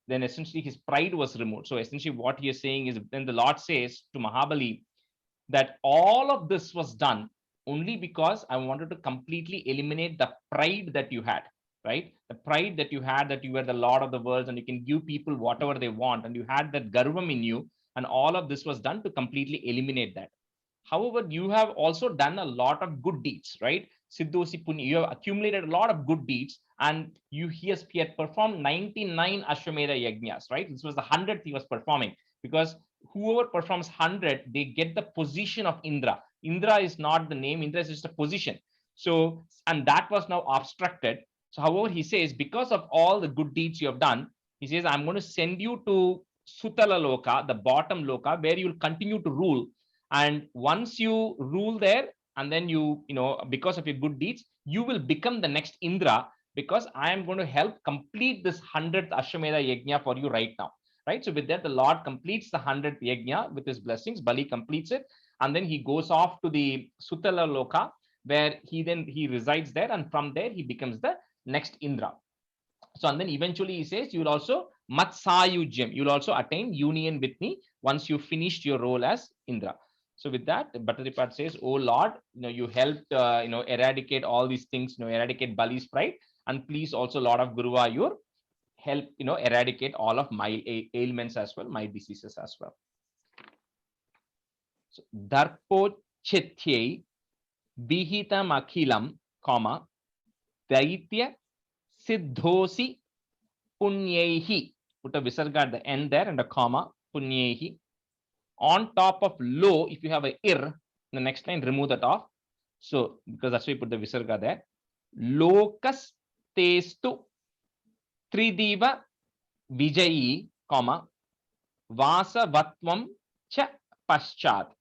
then essentially his pride was removed. So essentially what he is saying is, then the Lord says to Mahabali that all of this was done only because I wanted to completely eliminate the pride that you had, right? The pride that you had, that you were the Lord of the worlds and you can give people whatever they want, and you had that garvam in you, and all of this was done to completely eliminate that. However, you have also done a lot of good deeds, right? Siddhosi Punya, you have accumulated a lot of good deeds, and he had performed 99 Ashwamedha Yajnas, right? This was the 100th he was performing, because whoever performs 100, they get the position of Indra. Indra is not the name, Indra is just a position. So, and that was now obstructed. So, however, he says, because of all the good deeds you have done, he says, I'm going to send you to Sutala Loka, the bottom Loka, where you will continue to rule. And once you rule there, and then because of your good deeds, you will become the next Indra, because I am going to help complete this 100th Ashwamedha Yajna for you right now, right? So with that, the Lord completes the 100th Yajna with his blessings. Bali completes it, and then he goes off to the Sutala Loka, where he resides there, and from there he becomes the next Indra. So, and then eventually he says, you will also Matsayujyam, you will also attain union with me once you finished your role as Indra. So with that, Bhattaripat says, oh Lord, you helped, eradicate all these things, eradicate Bali's pride, and please also, Lord of Guruvayur, help, eradicate all of my ailments as well, my diseases as well. So, Darpo Chitye Bihita Makhilam, comma, Daitya Siddhosi Punyaihi. Put a visarga at the end there and a comma, Punyaihi. On top of lo, if you have a ir, the next line, remove that off. So, because that's why you put the visarga there. Lokas testu tridiva vijayi, comma, vasa vatvam cha paschat.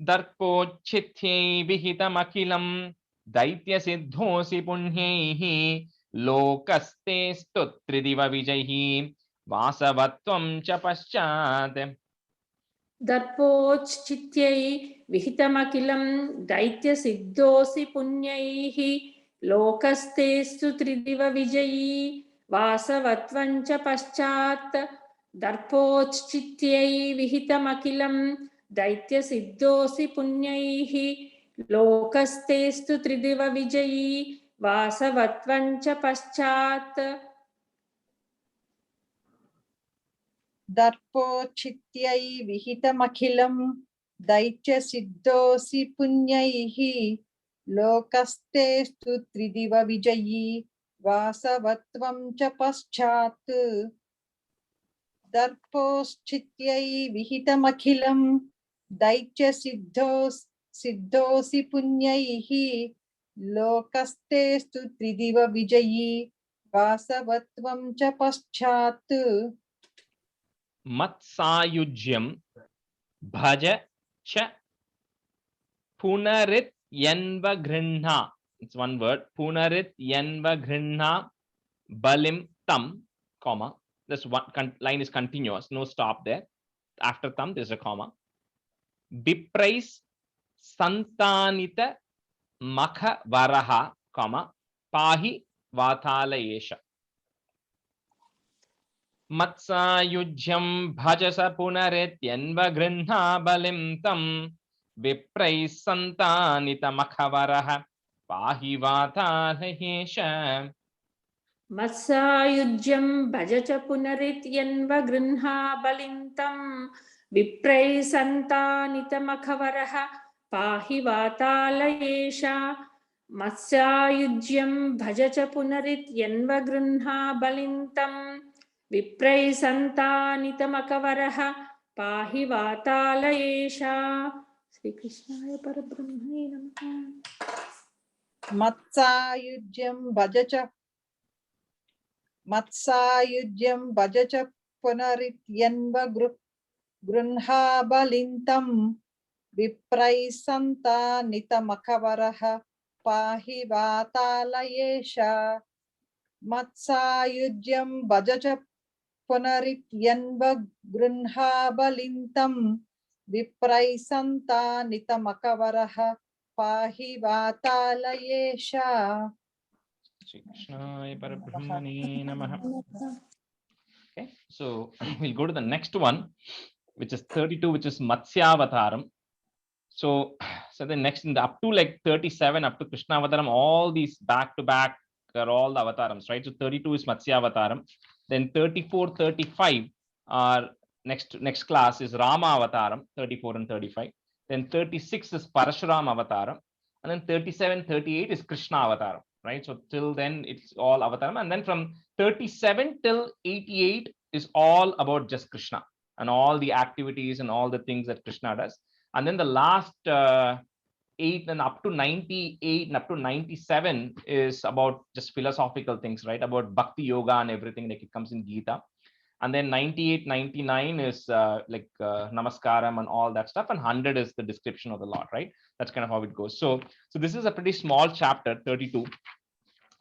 Darpo chitye vihitam akilam daitya siddhosi punyaihi lokaste stutridiva vijayi vasavatvam cha paschat. दर्पोच्चित्यै विहितमखिलं दैत्य सिद्धोऽसि पुण्यैः लोकस्तेस्तु त्रिदिव विजयी वासवत्वं च पश्चात् दर्पोच्चित्यै विहितमखिलं दैत्य सिद्धोऽसि पुण्यैः लोकस्तेस्तु त्रिदिव विजयी वासवत्वं च पश्चात् दर्पोचित्यै विहितमखिलं दैत्य सिद्धोऽसि पुण्यैः लोकस्तेस्तु त्रिदिव विजयी वासवत्वं च पश्चात् दर्पोश्चित्यै विहितमखिलं दैत्यसिद्धोऽसि पुण्यैः लोकस्तेस्तु त्रिदिव विजयी वासवत्वं च पश्चात् Matsayujyam bhaja cha punarit yanva grinha. It's one word. Punarit yanva grinha balim tam, comma. This one line is continuous, no stop there. After tam, there's a comma. Biprais santanita makha varaha, comma. Pahi vathalayesha. Matsayujyam bhajasa punarityन्va गृह्णा बलिं तं विप्रै सन्तानितमखवरः पाहि वातालयेश. मत्सायुज्यं भज च पुनरित्यन्व गृह्णा बलिं तं विप्रै सन्तानितमखवरः पाहि वातालयेश. मत्सायुज्यं भज च पुनरित्यन्व गृह्णा बलिं तं विप्रै सन्तानितमखवरः पाहि वातालयेश. श्री कृष्णाय परब्रह्मणे नमः. मत्सायुज्यं भज च पुनरित्यन्व गृह्णा बलिं तं विप्रै सन्तानितमखवरः पाहि वातालयेश. मत्सायुज्यं भज च पुनरित्यन्व गृह्णा बलिं तं विप्रै सन्तानितमखवरः पाहि वातालयेश. Shri Krishnaya Parabrahmane Namaha. Okay, so we'll go to the next one, which is 32, which is Matsyavataram. So the next in the up to like 37 up to Krishna Avataram, all these back to back are all the avatars, right? So 32 is Matsyavataram. Then 34, 35 are next class is Rama Avataram, 34 and 35. Then 36 is Parashurama Avataram. And then 37, 38 is Krishna Avataram, right? So till then it's all Avataram. And then from 37 till 88 is all about just Krishna and all the activities and all the things that Krishna does. And then the last 8 and up to 98 and up to 97 is about just philosophical things, right? About Bhakti Yoga and everything, like it comes in Gita. And then 98, 99 is like Namaskaram and all that stuff. And 100 is the description of the Lord, right? That's kind of how it goes. So this is a pretty small chapter, 32.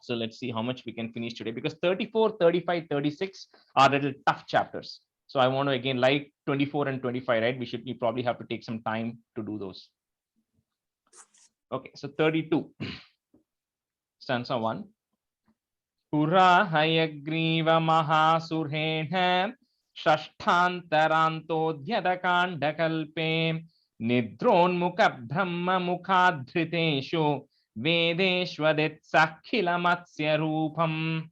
So let's see how much we can finish today, because 34, 35, 36 are little tough chapters. So I want to again, like 24 and 25, right? We probably have to take some time to do those. Okay, so 32. Stanza 1. Pura hayagriva mahasurhena shashtantharantodhyadakandakalpe nidronmukha brahma mukhadhriteshu vedeshvadit sakhila matsya rupam.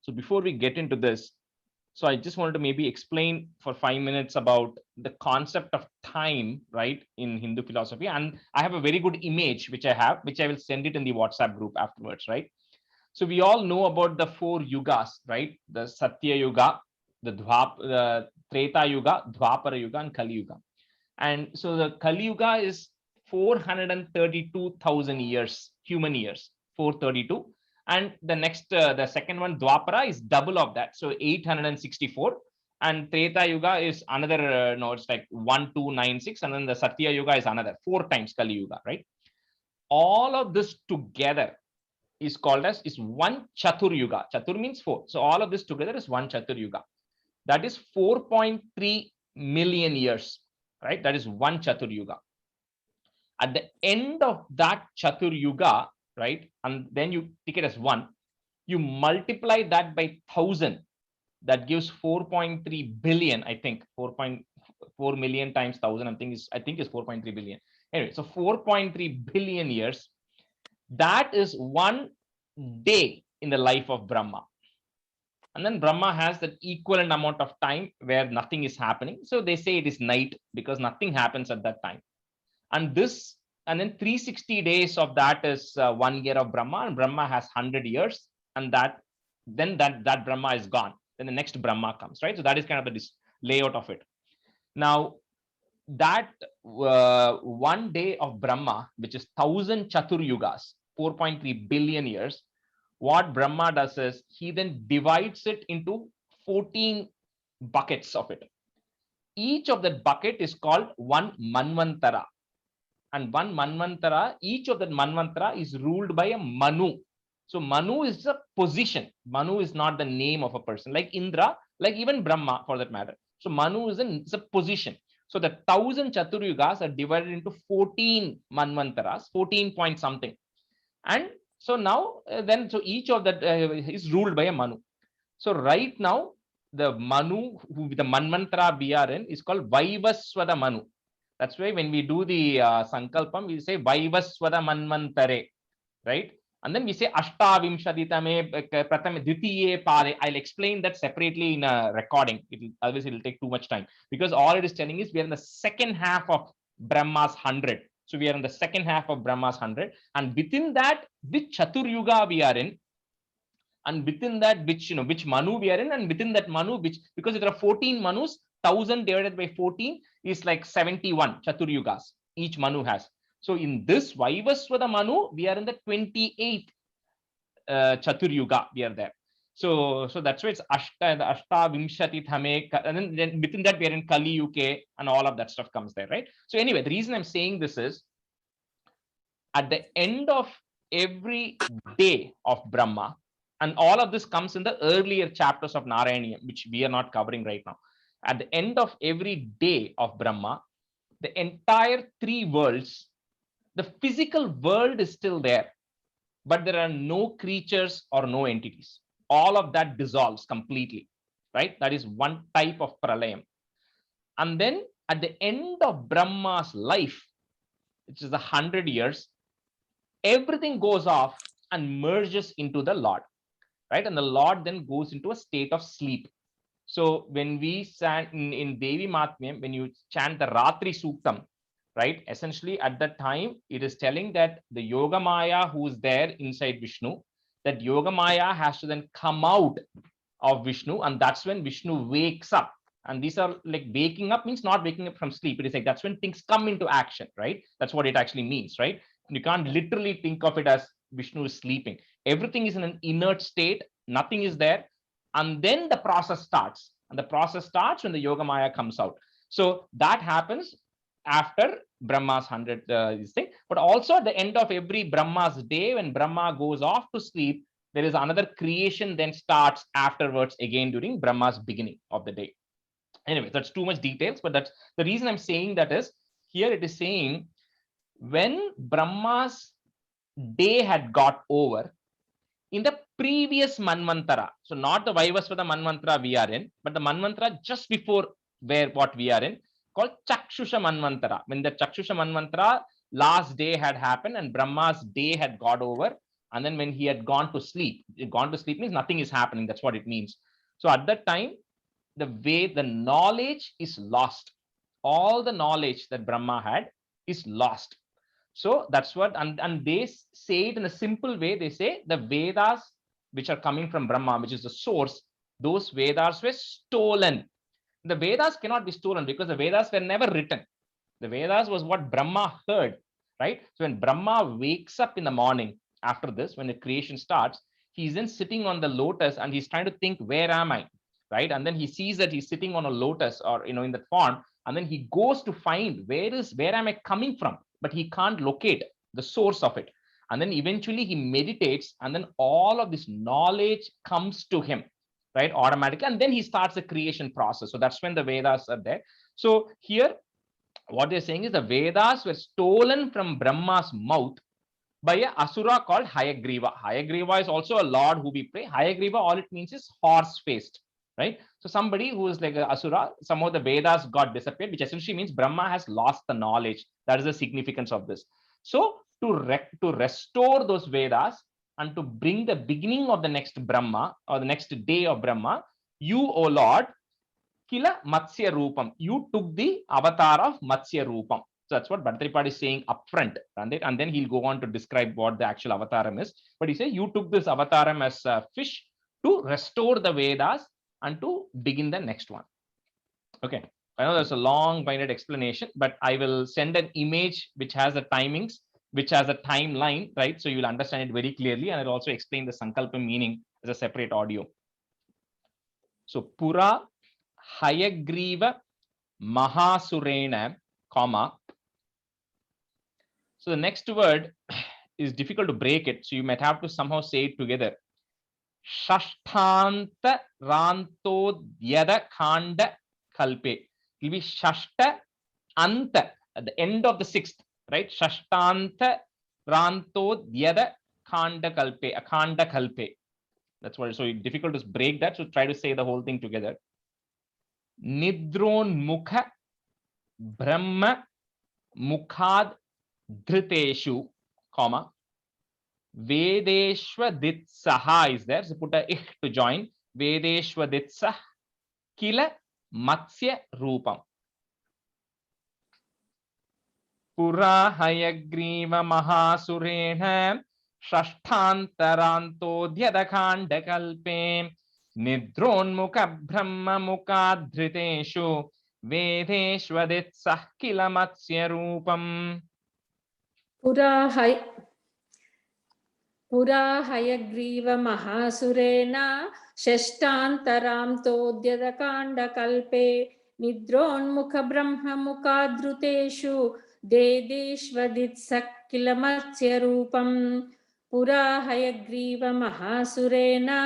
So before we get into this, so I just wanted to maybe explain for 5 minutes about the concept of time, right, in Hindu philosophy. And I have a very good image, which I will send it in the WhatsApp group afterwards, right? So we all know about the 4 yugas, right? The Satya Yuga, the Treta Yuga, Dwapara Yuga, and Kali Yuga. And so the Kali Yuga is 432,000 years, human years, 432. And the next, the second one, Dwapara, is double of that. So 864. And Treta Yuga is another, no, it's like 1296. And then the Satya Yuga is another 4 times Kali Yuga, right? All of this together is called as one Chatur Yuga. Chatur means 4. So all of this together is one Chatur Yuga. That is 4.3 million years, right? That is one Chatur Yuga. At the end of that Chatur Yuga, right, and then you take it as 1, you multiply that by 1000, that gives 4.3 billion. I think 4.4 million times 1000, I think is 4.3 billion. Anyway, so 4.3 billion years, that is one day in the life of Brahma. And then Brahma has that equivalent amount of time where nothing is happening. So they say it is night because nothing happens at that time. And then 360 days of that is 1 year of Brahma, and Brahma has 100 years. and then that Brahma is gone. Then the next Brahma comes, right? So that is kind of the layout of it. Now, that 1 day of Brahma, which is 1000 Chatur Yugas, 4.3 billion years, what Brahma does is he then divides it into 14 buckets of it. Each of that bucket is called one Manvantara. And one Manvantara, each of that Manvantara is ruled by a Manu. So Manu is a position. Manu is not the name of a person, like Indra, like even Brahma for that matter. So Manu is a position. So the 1000 Chatur Yugas are divided into 14 Manvantaras, 14 point something. And so now, so each of that is ruled by a Manu. So right now, the Manu, the Manvantara we are in, is called Vaivaswada Manu. That's why when we do the Sankalpam, we say Vaivaswada Manvantare, right? And then we say Ashtavimshaditame Pratame Dvitiye Pare. I'll explain that separately in a recording. Otherwise, it will take too much time, because all it is telling is we are in the second half of Brahma's 100. So we are in the second half of Brahma's 100, and within that, which Chatur Yuga we are in, and within that, which Manu we are in, and within that Manu, because there are 14 Manus, 1000 divided by 14 is like 71 Chatur Yugas each Manu has. So in this Vaivaswada Manu, we are in the 28th Chatur Yuga, we are there. So that's why it's Ashta Vimshati Thame, and then within that we are in Kali Yuke, and all of that stuff comes there, right? So anyway, the reason I'm saying this is, at the end of every day of Brahma, and all of this comes in the earlier chapters of Narayaniam, which we are not covering right now. At the end of every day of Brahma, the entire 3 worlds, the physical world is still there, but there are no creatures or no entities. All of that dissolves completely, right? That is one type of pralayam. And then at the end of Brahma's life, which is 100 years, everything goes off and merges into the Lord, right? And the Lord then goes into a state of sleep. So when we chant in Devi Mahatmyam, when you chant the Ratri Suktam, right? Essentially at that time, it is telling that the Yogamaya who is there inside Vishnu, that Yogamaya has to then come out of Vishnu, and that's when Vishnu wakes up. And these are like, waking up means not waking up from sleep. It is like, that's when things come into action, right? That's what it actually means, right? You can't literally think of it as Vishnu is sleeping. Everything is in an inert state, nothing is there. And then the process starts. And the process starts when the Yogamaya comes out. So that happens after Brahma's 100 this thing. But also at the end of every Brahma's day, when Brahma goes off to sleep, there is another creation then starts afterwards, again during Brahma's beginning of the day. Anyway, that's too much details, but that's the reason I'm saying that is, here it is saying, when Brahma's day had got over, in the previous Manvantara, so not the Vaivasvata Manvantara we are in, but the Manvantara just before what we are in, called Chakshusha Manvantara. When the Chakshusha Manvantara last day had happened and Brahma's day had got over, and then when he had gone to sleep means nothing is happening. That's what it means. So at that time, the knowledge is lost. All the knowledge that Brahma had is lost. So that's what, and they say it in a simple way. They say the Vedas, which are coming from Brahma, which is the source, those Vedas were stolen. The Vedas cannot be stolen because the Vedas were never written. The Vedas was what Brahma heard, right? So when Brahma wakes up in the morning after this, when the creation starts, he's then sitting on the lotus and he's trying to think, where am I, right? And then he sees that he's sitting on a lotus, or in that form, and then he goes to find where am I coming from, but he can't locate the source of it. And then eventually he meditates, and then all of this knowledge comes to him, right, automatically, and then he starts the creation process. So that's when the Vedas are there. So here what they're saying is the Vedas were stolen from Brahma's mouth by a asura called Hayagriva. Hayagriva is also a lord who we pray. Hayagriva, all it means is horse-faced, right? So somebody who is like an asura, somehow the Vedas got disappeared, which essentially means Brahma has lost the knowledge. That is the significance of this. So to restore those Vedas and to bring the beginning of the next Brahma, or the next day of Brahma, you, O Lord, Kila Matsya Rupam, you took the avatar of Matsya Rupam. So that's what Bhattaripada is saying upfront, and then he'll go on to describe what the actual avataram is. But he says, you took this avataram as a fish to restore the Vedas and to begin the next one. Okay, I know there's a long winded explanation, but I will send an image which has the timings, which has a timeline, right? So you'll understand it very clearly, and I'll also explain the Sankalpa meaning as a separate audio. So Pura Hayagriva Mahasurena, comma. So the next word is difficult to break it, so you might have to somehow say it together. Shashtanta Rantodyada Khanda Kalpe. It will be Shashta Anta at the end of the sixth, right? Shashtanta Rantodyada Khanda Kalpe, Akhanda Kalpe. That's what. So it's difficult to break that. So try to say the whole thing together. Nidron Mukha Brahma Mukhad Dhriteshu, comma. Vedeshwaditsaha is there. So put a ich to join. Vedeshwaditsah Kila Matsya Rupam. Pura Hayagriva Mahasurena Shashtantaranto Dhyadakhanda Kalpe Nidronmukha Brahma Mukhadhriteshu Vedeshwaditsah Kila Matsya Rupam. Pura Hayagriva Mahasurena Shashtantaram Todyadakanda Kalpe Nidronmukha Brahma Mukhadhruteshu Dedeshvaditsak Kilamatsya Rupam. Pura Hayagriva Mahasurena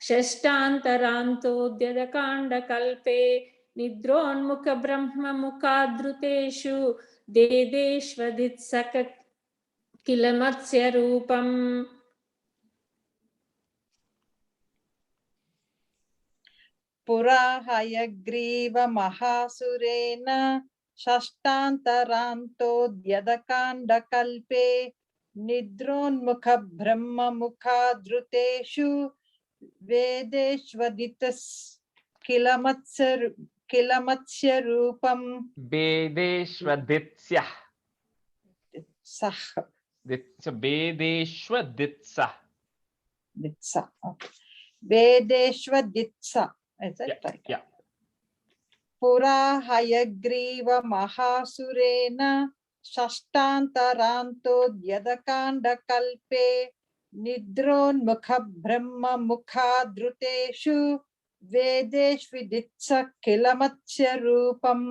Shashtantaram Todyadakanda Kalpe Nidronmukha Brahma Mukhadhruteshu Dedeshvaditsak Kilamatsya Rupam. Pura Hayagriva Mahasurena Shashtantaranto Dyadakanda Kalpe Nidronmukha Brahma Mukhadhruteshu Vedeshvaditas Kilamatsya Rupam. Vedeshwaditsya. Sah. Vedeshwaditsa. Ditsa. Okay. Vedeshvaditsa. Is that right? Yeah. Pura Hayagriva Mahasurena Shashtantaranto Dyadakanda Kalpe Nidronmukha Brahma Mukhadhruteshu Vedeshviditsa Kilamatsya Rupam.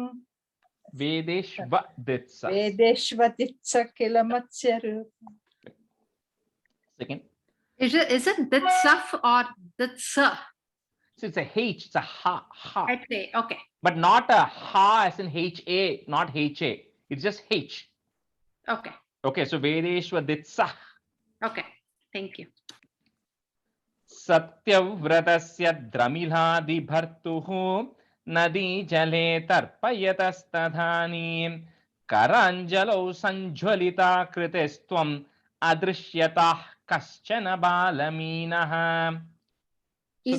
Vedeshwaditsa. Vedeshvaditsa Kilamatsya Rupam. Second. Is it Ditsaf or Ditsa? So it's a H, it's a ha. Okay, okay. But not a ha as in H-A, not H-A. It's just H. Okay, Okay, so Vedeshwaditsa. okay. Thank you. Satyavratasya Dramilhadi Bhartuhu Nadi Jale Tarpayatastadhani Karanjalo Sanjwalita Kritestvam Adrishyatah Kaschana Balaminaha. Is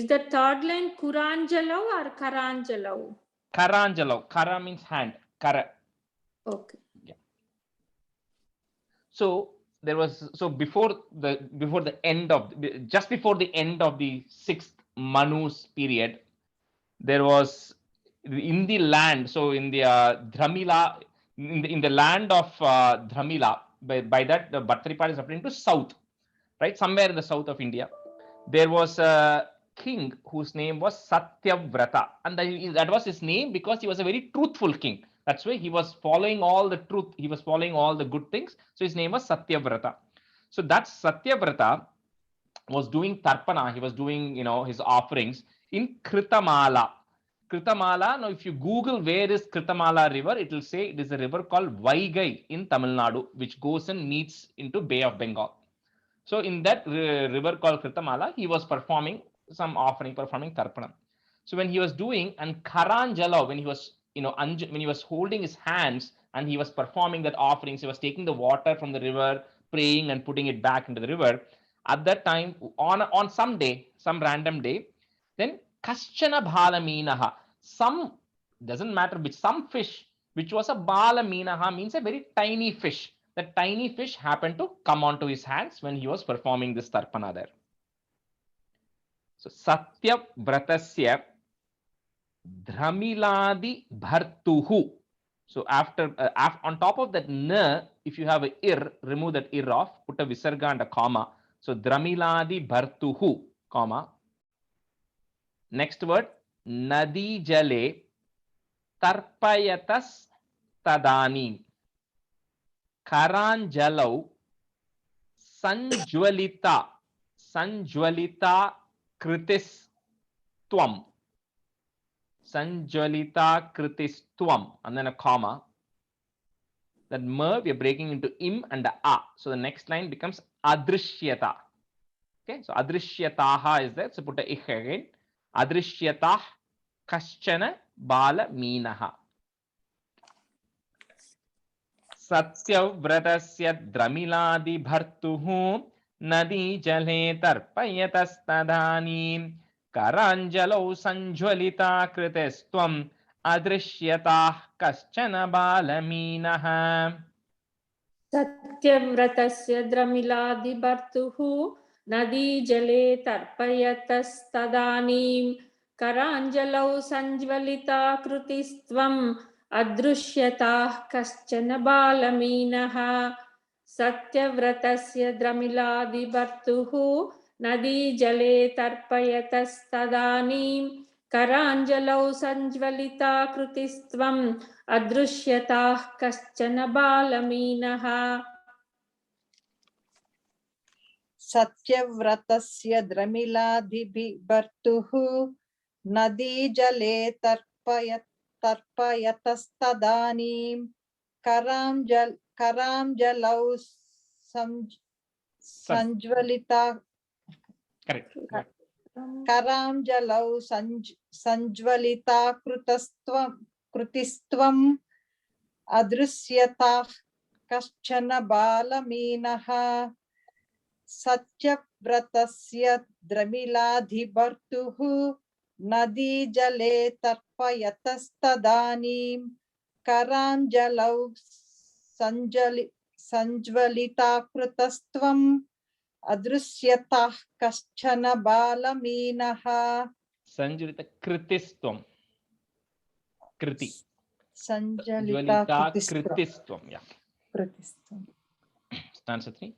the third line Kuranjalo or Karanjalo? Karanjalo. Kara means hand. Kara. Okay. So there was, so before the end of, just before the end of the sixth Manu's period, there was in the land, so in the Dramila, in the land of Dramila, by that the Bhattaripada is referring to south, right? Somewhere in the south of India, there was a king whose name was Satyavrata, and that was his name because he was a very truthful king. That's why he was following all the truth. He was following all the good things. So his name was Satyavrata. So that Satyavrata was doing tarpana. He was doing, his offerings in Kritamala. Kritamala. Now, if you Google where is Kritamala river, it will say it is a river called Vaigai in Tamil Nadu, which goes and meets into Bay of Bengal. So in that river called Kritamala, he was performing some offering, performing tarpana. So when he was doing, and Karanjala, when he was when he was holding his hands and he was performing that offerings, he was taking the water from the river, praying and putting it back into the river. At that time, on some day, some random day, then Kaschana Bhalaminaha, some, doesn't matter which, some fish which was a bala minaha, means a very tiny fish. The tiny fish happened to come onto his hands when he was performing this tarpana there. So Satya Vratasya Dhramiladi Bhartuhu. So after on top of that n, if you have a ir, remove that ir off, put a visarga and a comma. So Dhramiladi Bhartuhu, comma. Next word, Nadi Jale Tarpayatas Tadani. Karanjalau Sanjwalita Kritis Twam. Sanjwalita Kritistwam, and then a comma. That mer we are breaking into im and a. So the next line becomes adrishyata. Okay, so adrishyataha is there. So put a ich again. Adrishyatah kaschana bala minaha. Satyavratasya dramiladi bhartuhu nadi jale tarpayatastadani. Karanjalo sanjwalita kritestvam adrishyatah kaschana balaminaha. Satyavratasya dramiladibhartuhu nadi jale tarpayatastadanim karanjalau sanjvalita krutistvam adrushyatah kaschana balaminaha. Satyavratasya dramiladibhartuhu nadi jale tarpayatastadanim karanjalau sanjvalita krutistvam adrushyatah kaschana balaminaha. Satyavratasya Dramiladibhartuhu Nadi Jale Tarpayatastadanim Karamjalau Sanjvalita Correct. Karamjalau Sanjvalita Krutistvam Adrusyatah Kaschana Balaminaha. Satyavratasya Dramiladibhartuhu Nadi Jale Tarpayatastadanim Karanjalau Sanjvalita Krutastvam Adrusyatah Kaschana Balaminaha. Sanjvalita Kritistvam. Kriti. Sanjvalita Kritistvam. Yeah. Kritistvam. Stanza 3.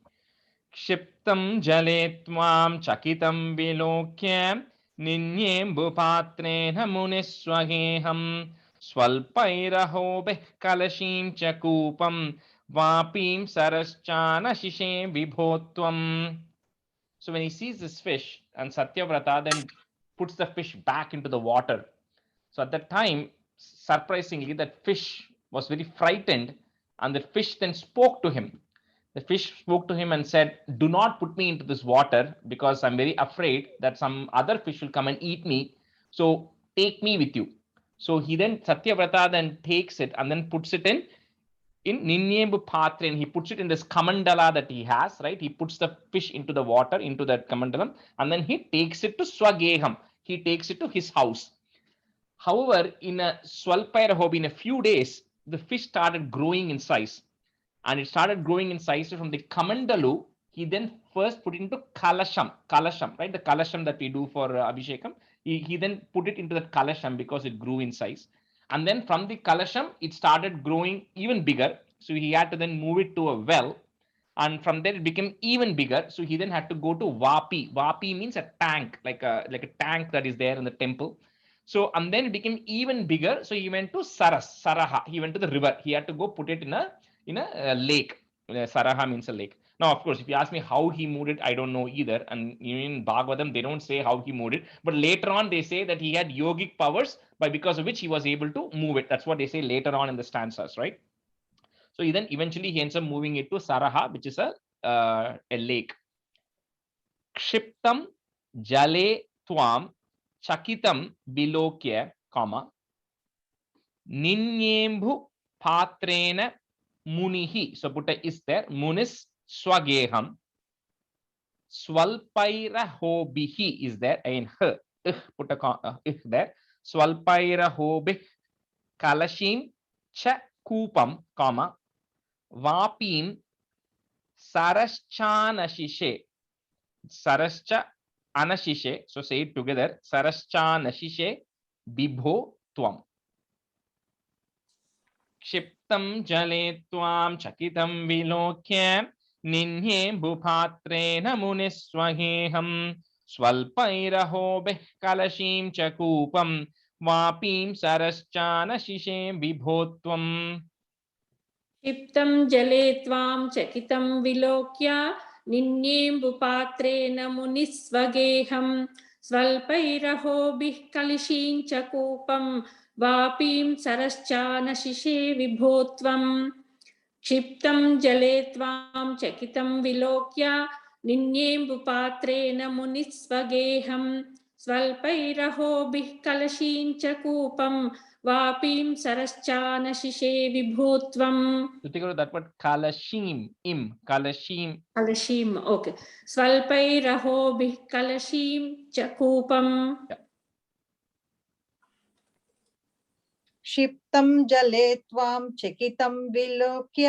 Kshiptam jale tvam chakitam vilokya ninyembu patrena muniswageham swalpairahobeh kalashim chakupam vapim saraschana shishe vibhotvam. So when he sees this fish, and Satyavrata then puts the fish back into the water. So at that time, surprisingly, that fish was very frightened, and the fish then spoke to him. The fish spoke to him and said, "Do not put me into this water because I'm very afraid that some other fish will come and eat me. So take me with you." So he then, Satyavrata then takes it and then puts it in Ninyembu Patre, and he puts it in this kamandala that he has, right? He puts the fish into the water, into that kamandalam, and then he takes it to Swageham. He takes it to his house. However, in a Swalpairahobi, in a few days, the fish started growing in size. And it started growing in size. So from the kamandalu, he then first put it into kalasham, right? The kalasham that we do for Abhishekam. He then put it into that kalasham because it grew in size. And then from the kalasham, it started growing even bigger. So he had to then move it to a well. And from there, it became even bigger. So he then had to go to Vapi. Vapi means a tank, like a tank that is there in the temple. So, and then it became even bigger. So he went to Saraha. He went to the river. He had to go put it in a lake. Saraha means a lake. Now, of course, if you ask me how he moved it, I don't know either. And in Bhagavatam, they don't say how he moved it. But later on, they say that he had yogic powers because of which he was able to move it. That's what they say later on in the stanzas, right? So he then eventually he ends up moving it to Saraha, which is a lake. Kshiptam jale tvam chakitam bilokya, comma, ninyembhu patrena munihi. So put a is there. Munis swageham. Swalpairahobihi is there. In her. Put a there. Swalpairahobih kalashim cha कूपम comma वापीम सरश्चानशिषे सरश्च anashishe, so say it together, sarascha बिभो त्वम् क्षिप्तं जले त्वां चकितं विलोक्य निन्ये भूपात्रेण मुनिस्वगेहं स्वल्पैरहोभिः कलशीं च कूपं वापीं सरश्चानशिषे बिभो त्वम् क्षिप्तं जले त्वां चकितं विलोक्य निन्येम्बुपात्रेण मुनिस्वगेहं स्वल्पैरहोभिः कलशीं च कूपं वापीं सरश्चानशिषे विभो त्वम् क्षिप्तं जले त्वां चकितं विलोक्य निन्येम्बुपात्रेण मुनिस्वगेहं स्वल्पैरहोभिः कलशीं च कूपं वापीं सरश्चानशिषे विभो त्वम्. So think about that word kalashim, kalashim. Kalashim, okay. Swalpairahoभिः कलशीं च कूपम्. क्षिप्तं जले त्वां चकितं विलोक्य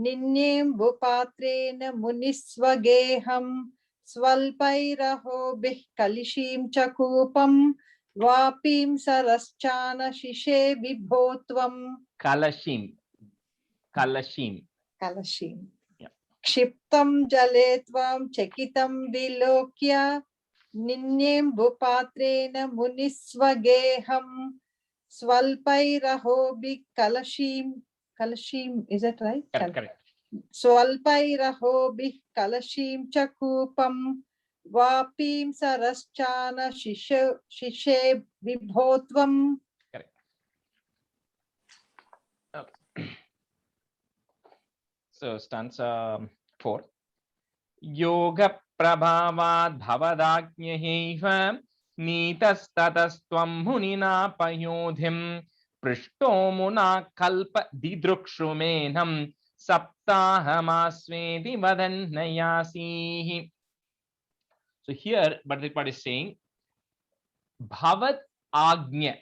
निन्येम्बुपात्रेण मुनिस्वगेहं स्वल्पैरहोभिः कलशीं च कूपं वापीं सरश्चानशिषे बिभो त्वम् Kalashim. कलशीं क्षिप्तं जले त्वां चकितं विलोक्य निन्येम्बुपात्रेण मुनिस्वगेहं स्वल्पैरहोभिः कलशीं, is that right? Correct. स्वल्पैरहोभिः कलशीं च कूपं वापीं सरश्चानशिषे बिभो त्वम्. Correct. Okay. So stanza 4. Yoga prabhavad bhavadajñahaiva नीतस्ततस्त्वं मुनिना पयोधिं पृष्टो मुना कल्प दिदृक्षुमेनं सप्ताहमास्वेति वदन्नयासीः. So here Bhattacharya is saying bhavat agnya,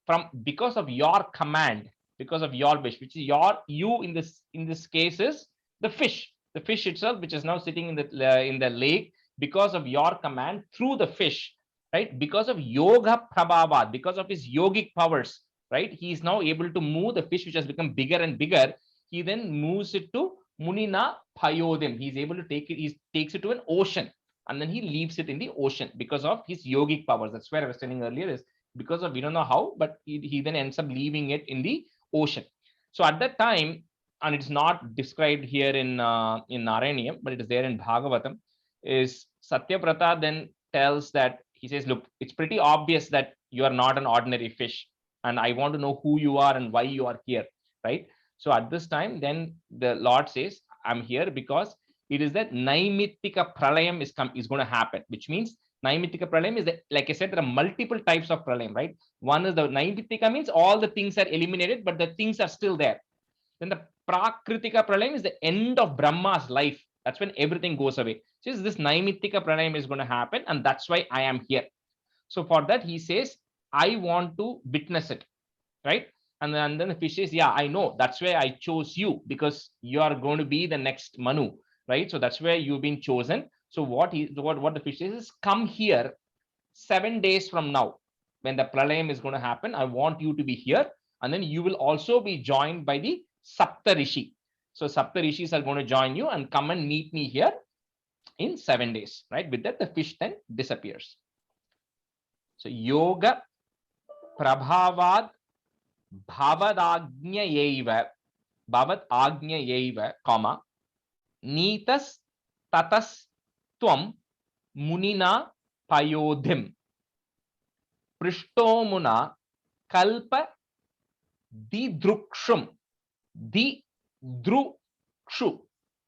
from because of your command, because of your wish, which is you in this case is the fish itself, which is now sitting in the lake, because of your command through the fish, right? Because of yoga prabhava, because of his yogic powers, right? He is now able to move the fish, which has become bigger and bigger. He then moves it to munina payodim. He is able to take it. He takes it to an ocean, and then he leaves it in the ocean because of his yogic powers. That's where I was telling earlier, is because of, we don't know how, but he then ends up leaving it in the ocean. So at that time, and it's not described here in Narayanyam, but it is there in Bhagavatam, is Satyavrata then tells that, he says, look, it's pretty obvious that you are not an ordinary fish, and I want to know who you are and why you are here, right? So at this time, then the Lord says, I'm here because it is that Naimittika Pralayam is going to happen, which means Naimittika Pralayam is that, like I said, there are multiple types of Pralayam, right? One is the Naimittika, means all the things are eliminated, but the things are still there. Then the Prakritika Pralayam is the end of Brahma's life. That's when everything goes away. So this Naimittika Pralayam is going to happen, and that's why I am here. So for that, he says, I want to witness it, right? And then the fish says, yeah, I know. That's why I chose you, because you are going to be the next Manu, right? So that's where you've been chosen. So what the fish says is, come here 7 days from now, when the Pralayam is going to happen. I want you to be here, and then you will also be joined by the Saptarishi. So Saptarishis are going to join you and come and meet me here in 7 days, right? With that, the fish then disappears. So yoga prabhavad bhavadajñayaiva, comma, nitas tatas tvam munina payodhim prishto muna kalpa didrukshum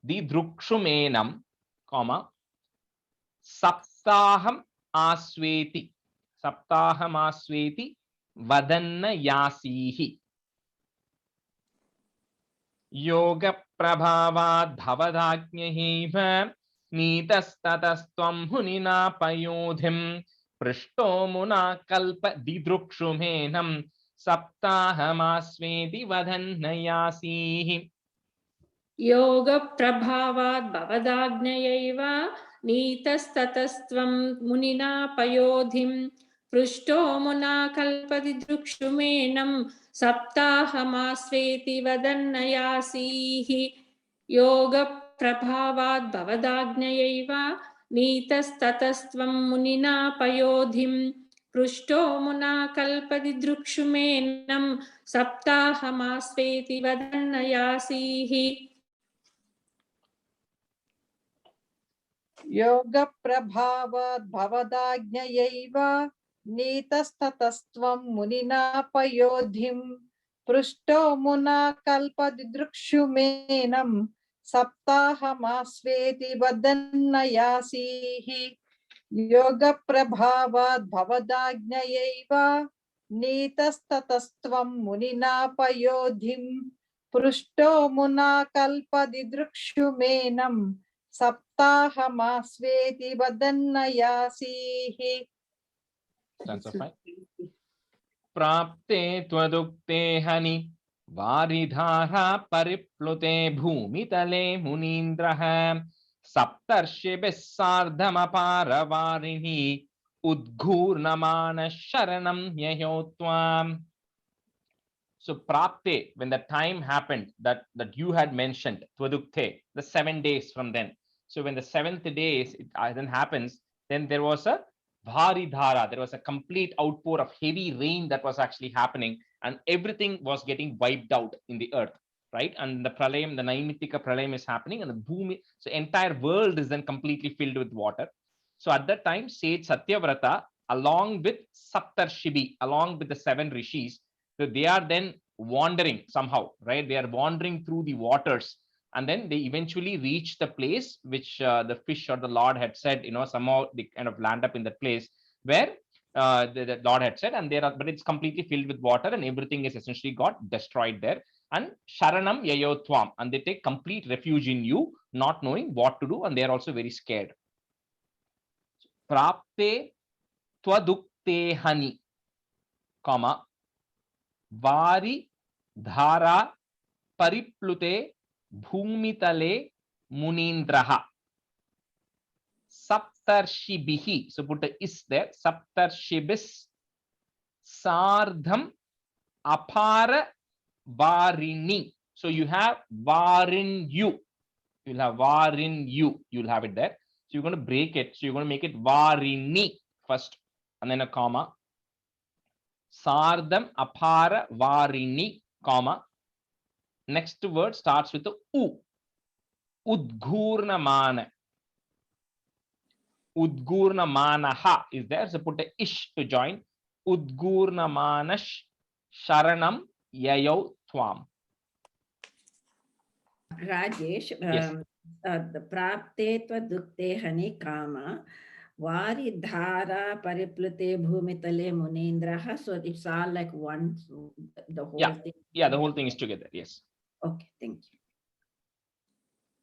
didrukshumenam, comma, saptaham asveti vadanna yasihi. Yoga prabhavad bhavadajñahaiva nitastatastvam hunina payodhim prishto muna kalpa didrukshumenam सप्ताहमास्वेति वदन्न यासीः योगप्रभावाद् भवदाज्ञयैव नीतस्ततस्त्वं मुनिना पयोधिं पृष्टो मुना कल्पति दृक्षुमेनं सप्ताहमास्वेति वदन्न यासीः योगप्रभावाद् भवदाज्ञयैव नीतस्ततस्त्वं मुनिना पयोधिं पृष्टो मुना कल्पति दृक्षुमेनं सप्ताहमास्वेति वदन्न यासीः योग प्रभावात् भवदाज्ञयैव नीतस्ततस्त्वं मुनिना पयोधिं पृष्टो मुना कल्पदिदृक्षुमेनं सप्ताहमास्वेति वदन्न यासीः योग प्रभावात् भवदाज्ञयैव नीतस्ततस्त्वं मुनिना पयोधिं पृष्टो मुना कल्पदिदृक्षुमेनं सप्ताहमास्वेति वदन्न यासीः प्राप्ते त्वदुक्ते हनि वारिधारा परिप्लुते भूमितले मुनीन्द्रः सप्तर्षिभिः सार्धमपारवारिणि उद्घूर्णमानः शरणं ययो त्वाम्. So prapte, when the time happened that you had mentioned, Twadukte, the 7 days from then. So when the 7th day then happens, then there was a Bharidhara, there was a complete outpour of heavy rain that was actually happening, and everything was getting wiped out in the earth, right? And the pralayam, the Naimitika pralayam is happening, and the bhumi, so entire world is then completely filled with water. So at that time, Sage Satyavrata, along with Saptarshibi, along with the 7 rishis, so they are then wandering somehow, right? They are wandering through the waters, and then they eventually reach the place which the fish or the Lord had said, somehow they kind of land up in that place where the Lord had said, and but it's completely filled with water, and everything is essentially got destroyed there. And Sharanam Yayotwam, and they take complete refuge in you, not knowing what to do, and they are also very scared. Prapte Twadukte Hani, comma, Vari Dhara Pariplute Bhumitale Munindraha Saptarshibihi. So put a is there. Saptarshibis Sardham Apara Varini. So you have Varin you. You'll have Varin you. You'll have it there. So you're going to break it. So you're going to make it Varini first, and then a comma. Sardham Apara Varini, comma. Next word starts with the U. Udghurnamana. Udghurnamanaha is there. So put a ish to join. Udghurnamanash Sharanam Yayau Twam. Rajesh, Yes. the Prapte Twadukte Hani Kama Varidhara Pariplute Bhumitale Munindraha. So it's all like one, the whole thing. Yeah, the whole thing is together. Yes. Okay, thank you.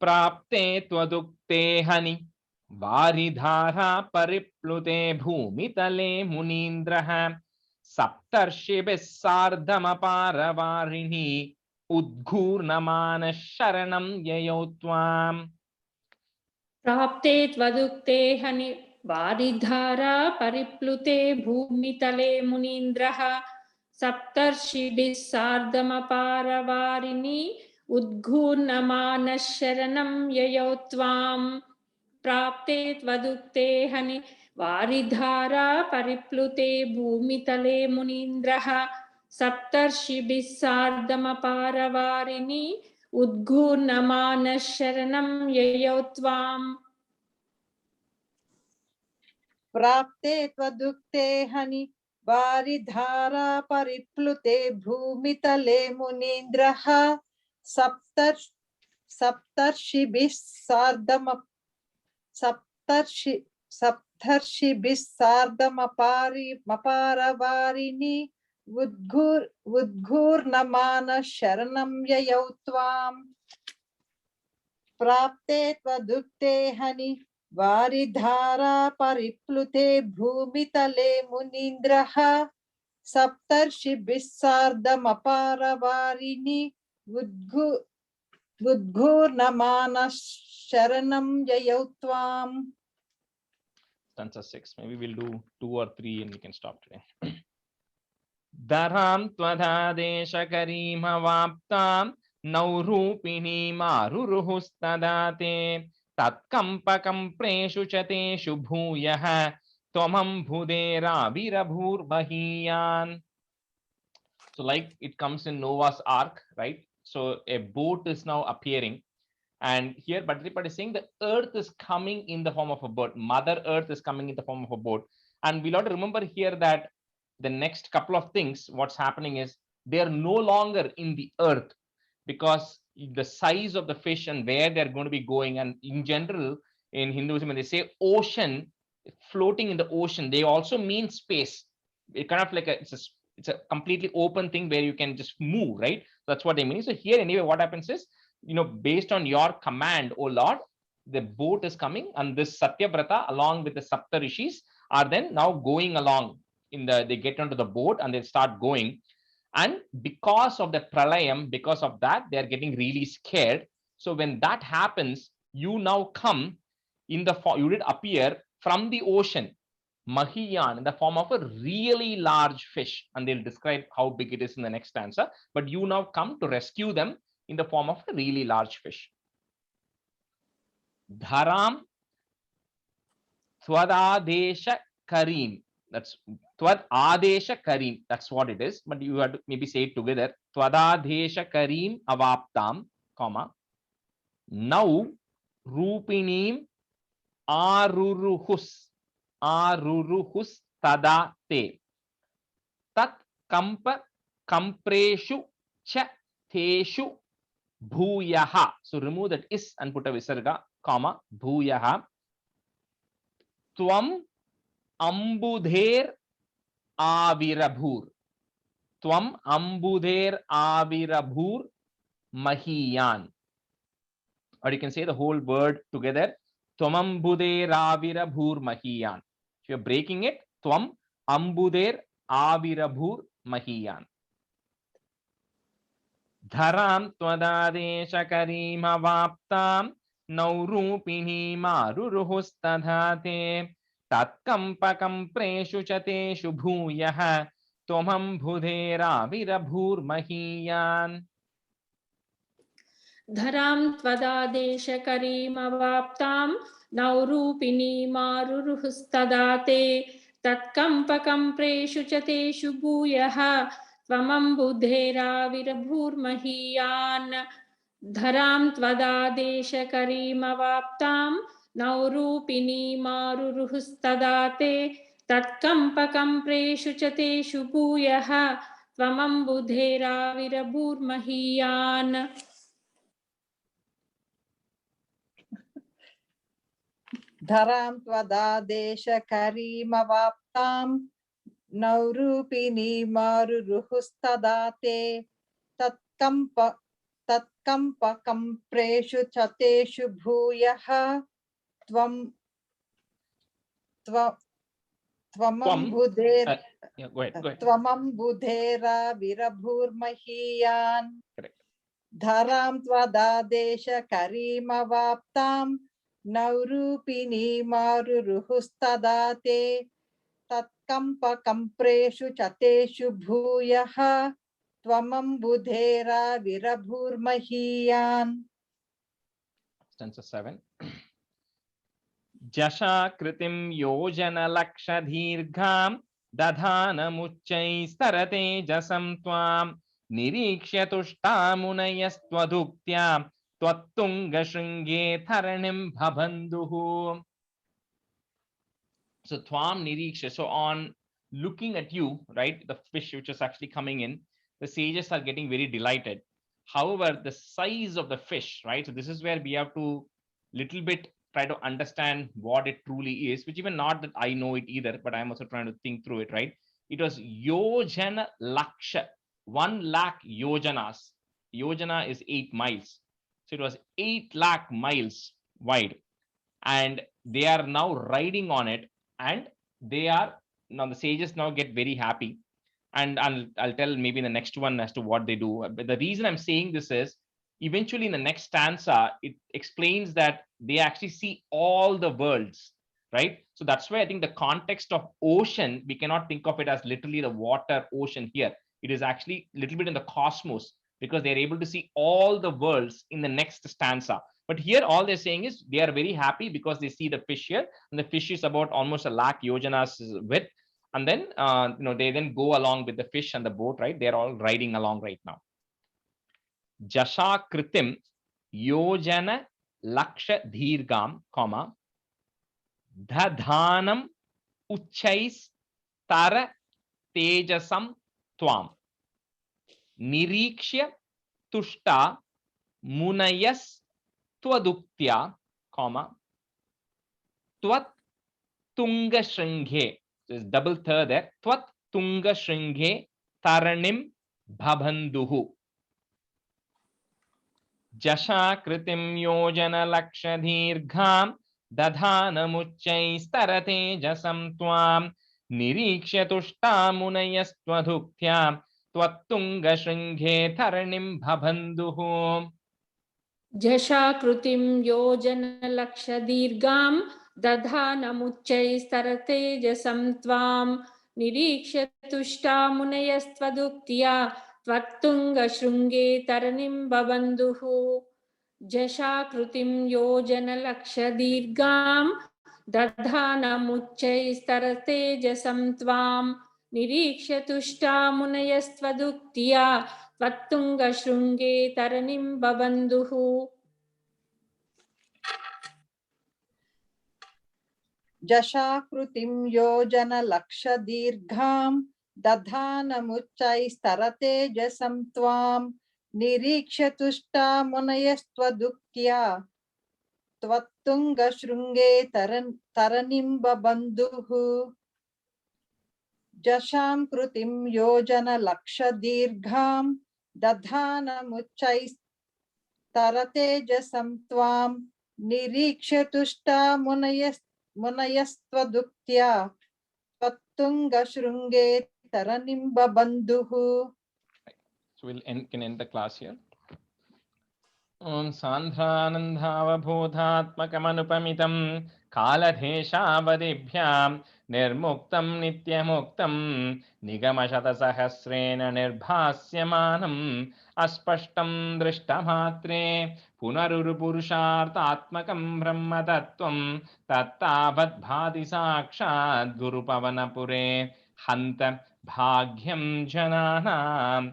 Prapte Twadukte Hani Varidhara Pariplute Bhumitale Munindraha Saptarshibis Sardhamapara Varini Udghurnamana Sharanam Yayotwam. प्राप्ते त्वदुक्ते हनि वारिधारा परिप्लुते भूमितले मुनीन्द्रः सप्तर्षिभिः सार्धमपारवारिणि उद्घूर्णमानः शरणं ययौ त्वाम्. प्राप्ते त्वदुक्ते हनि वारिधारा परिप्लुते भूमितले मुनीन्द्रः सप्तर्षिभिः सार्धमपारवारिणि उद्घूर्णमानः शरणं ययौ त्वाम्. प्राप्ते त्वदुक्ते हनि वारिधारा परिप्लुते भूमितले मुनीन्द्रः सप्तर्षिभिः सार्धमपारवारिणि उद्घूर्णमानः शरणं ययौ त्वाम्. प्राप्ते त्वदुक्ते हनि वारिधारा परिप्लुते भूमितले मुनीन्द्रः सप्तर्षिभिः सार्धमपारवारिणि उद्घूर्णमानः शरणं ययौ त्वाम्. Stanza 6. Maybe we'll do 2 or 3 and we can stop today. Dharam twadadeshakarimavaptam naurupineemaruruhustadate tatkampakam preshu chateshu bhuyah twamam bhuderabhirabhurbahiyan. So like it comes in Noah's Ark, right? So a boat is now appearing. And here Bhadrapad is saying the earth is coming in the form of a boat. Mother Earth is coming in the form of a boat. And we'll have to remember here that the next couple of things, what's happening is they are no longer in the earth because the size of the fish and where they're going to be going. And in general, in Hinduism, when they say ocean, floating in the ocean, they also mean space. It kind of like it's a completely open thing where you can just move, right? That's what they mean. So here anyway, what happens is, based on your command, O Lord, the boat is coming, and this Satyavrata along with the Sapta Rishis are then now going along they get onto the boat and they start going. And because of the pralayam, because of that, they are getting really scared. So when that happens, you now come you did appear from the ocean, Mahiyan, in the form of a really large fish. And they'll describe how big it is in the next stanza. But you now come to rescue them in the form of a really large fish. Dharam Twadadesha Karim. That's Twad Adesha Karim. That's what it is. But you have to maybe say it together. Twadadesha Karim Avaptam, comma. Now Rupinim Aruruhus Tadate. Tat Kampa Kampreshu Cha Teshu Bhuyaha. So remove that is and put a visarga, comma, Bhuyaha. Tvam Ambudher Avirabhur. Tvam Ambudher Avirabhur Mahiyan. Or you can say the whole word together. Tvam Ambudher Avirabhur Mahiyan. If you're breaking it, Tvam Ambudher Avirabhur Mahiyan. Dharam Twadadesha Karimavaptam Naurupini Maruruhustadhate Tatkampakam Preshu Chateshu Bhuyah Tomam Bhudera Virabhur Mahiyan. Dharam Twadadeshakarimavaptam Naurupini Maruruhustadate Tatkampakam Preshu Chateshu Bhuyah Tvamam Buddhera Virabhur Mahiyan. Dharam Twadadeshakarimavaptam Naurupini Maruruhustadate Tatkampakam Preshu Chateshu Bhuyah Tvamam Buddhera Virabhur Mahiyan. Dharam Twadadesha Karimavaptam Naurupini Maruruhustadate Tatkampakam Preshu Chateshu Bhuyah Tvamam Budhera Go ahead. Tvamam Budhera Virabhur Mahiyan. Correct. Dharam Twadadesha Karimavaptam Naurupini Maruruhustadate Tatkampakam Preshu Chateshu Bhuyah Tvamam Budhera Virabhur Mahiyan. Stanza 7. Jasha Kritim Yojana Laksha Dhirgham Dadhana Muchai Starate Jasam Tvam Nirikshya Tushta Munayastvaduktya Tvattunga Shringe Tharanim Bhabanduhu. So Tvam Niriksha. So on looking at you, right, the fish which is actually coming in, the sages are getting very delighted. However, the size of the fish, right? So this is where we have to little bit try to understand what it truly is, which even not that I know it either, but I'm also trying to think through it, right? It was Yojana Laksha, 1 lakh yojanas. Yojana is 8 miles. So it was 8 lakh miles wide. And they are now riding on it, and they are now the sages now get very happy. and I'll tell maybe in the next one as to what they do. But the reason I'm saying this is, eventually in the next stanza, it explains that they actually see all the worlds, right? So that's why I think the context of ocean, we cannot think of it as literally the water ocean here. It is actually a little bit in the cosmos, because they're able to see all the worlds in the next stanza. But here all they're saying is they are very happy because they see the fish here, and the fish is about almost 100,000 yojanas width. And then they then go along with the fish and the boat, right? They're all riding along right now. Jashakritim yojana laksha dheergam, comma, dhadhanam uchchais tara tejasam tvam nirikshya tushta munayas tvaduktya, comma, tvat tunga shringhe. There's double third there. Tvat tunga shringhe taranim bhabandhuhu. Jashakritim yojana laksha dheergham dadhanamuchchai jasam tvam nirikshya tushta munayastvaduktya tvattunga shringhe taranim bhabandhuhu. Jashakrutim yojanalakshadirgam dadhanamuchchaistaratejasam tvam nirikshya tushta munayastvaduktya tvattunga shrunge taranim bhabandhuhu. Jashakrutim yojanalakshadirgam dadhanamuchchaistaratejasam tvam nirikshya tushta munayastvaduktya tvattunga shrunge taranim bhabandhuhu. Jashakrutim yojana laksha dirgham dadhanamuchchai starate jasam tvam niriksha tushta munayastvaduktya tvattunga shrunge taranim bhabandhuhu. Jasham krutim yojana laksha dirgham dadhanamuchchai starate jasam tvam niriksha tushta munayastvaduktya tvattunga shrunge taranim bhabandhuhu. So we'll can end the class here. Om Sandhanandhavabodhatmakamanupamitam kaladheshavadibhyam nirmuktam nityamuktam nigamashatasahasrena nirbhasyamanam aspashtam drishtamatre punarurupurushartatmakam brahmatattvam tattavatbhati sakshad gurupavanapure hanta bhagyam jananam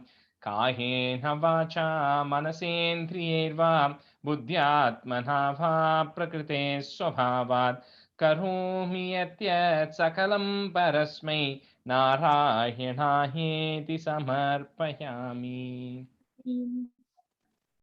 काहेन वाचा मनसेन्द्रियैर्वा बुद्ध्यात्मना वा प्रकृते स्वभावात् करोमि यत् सकलं परस्मै नारायणायेति समर्पयामि.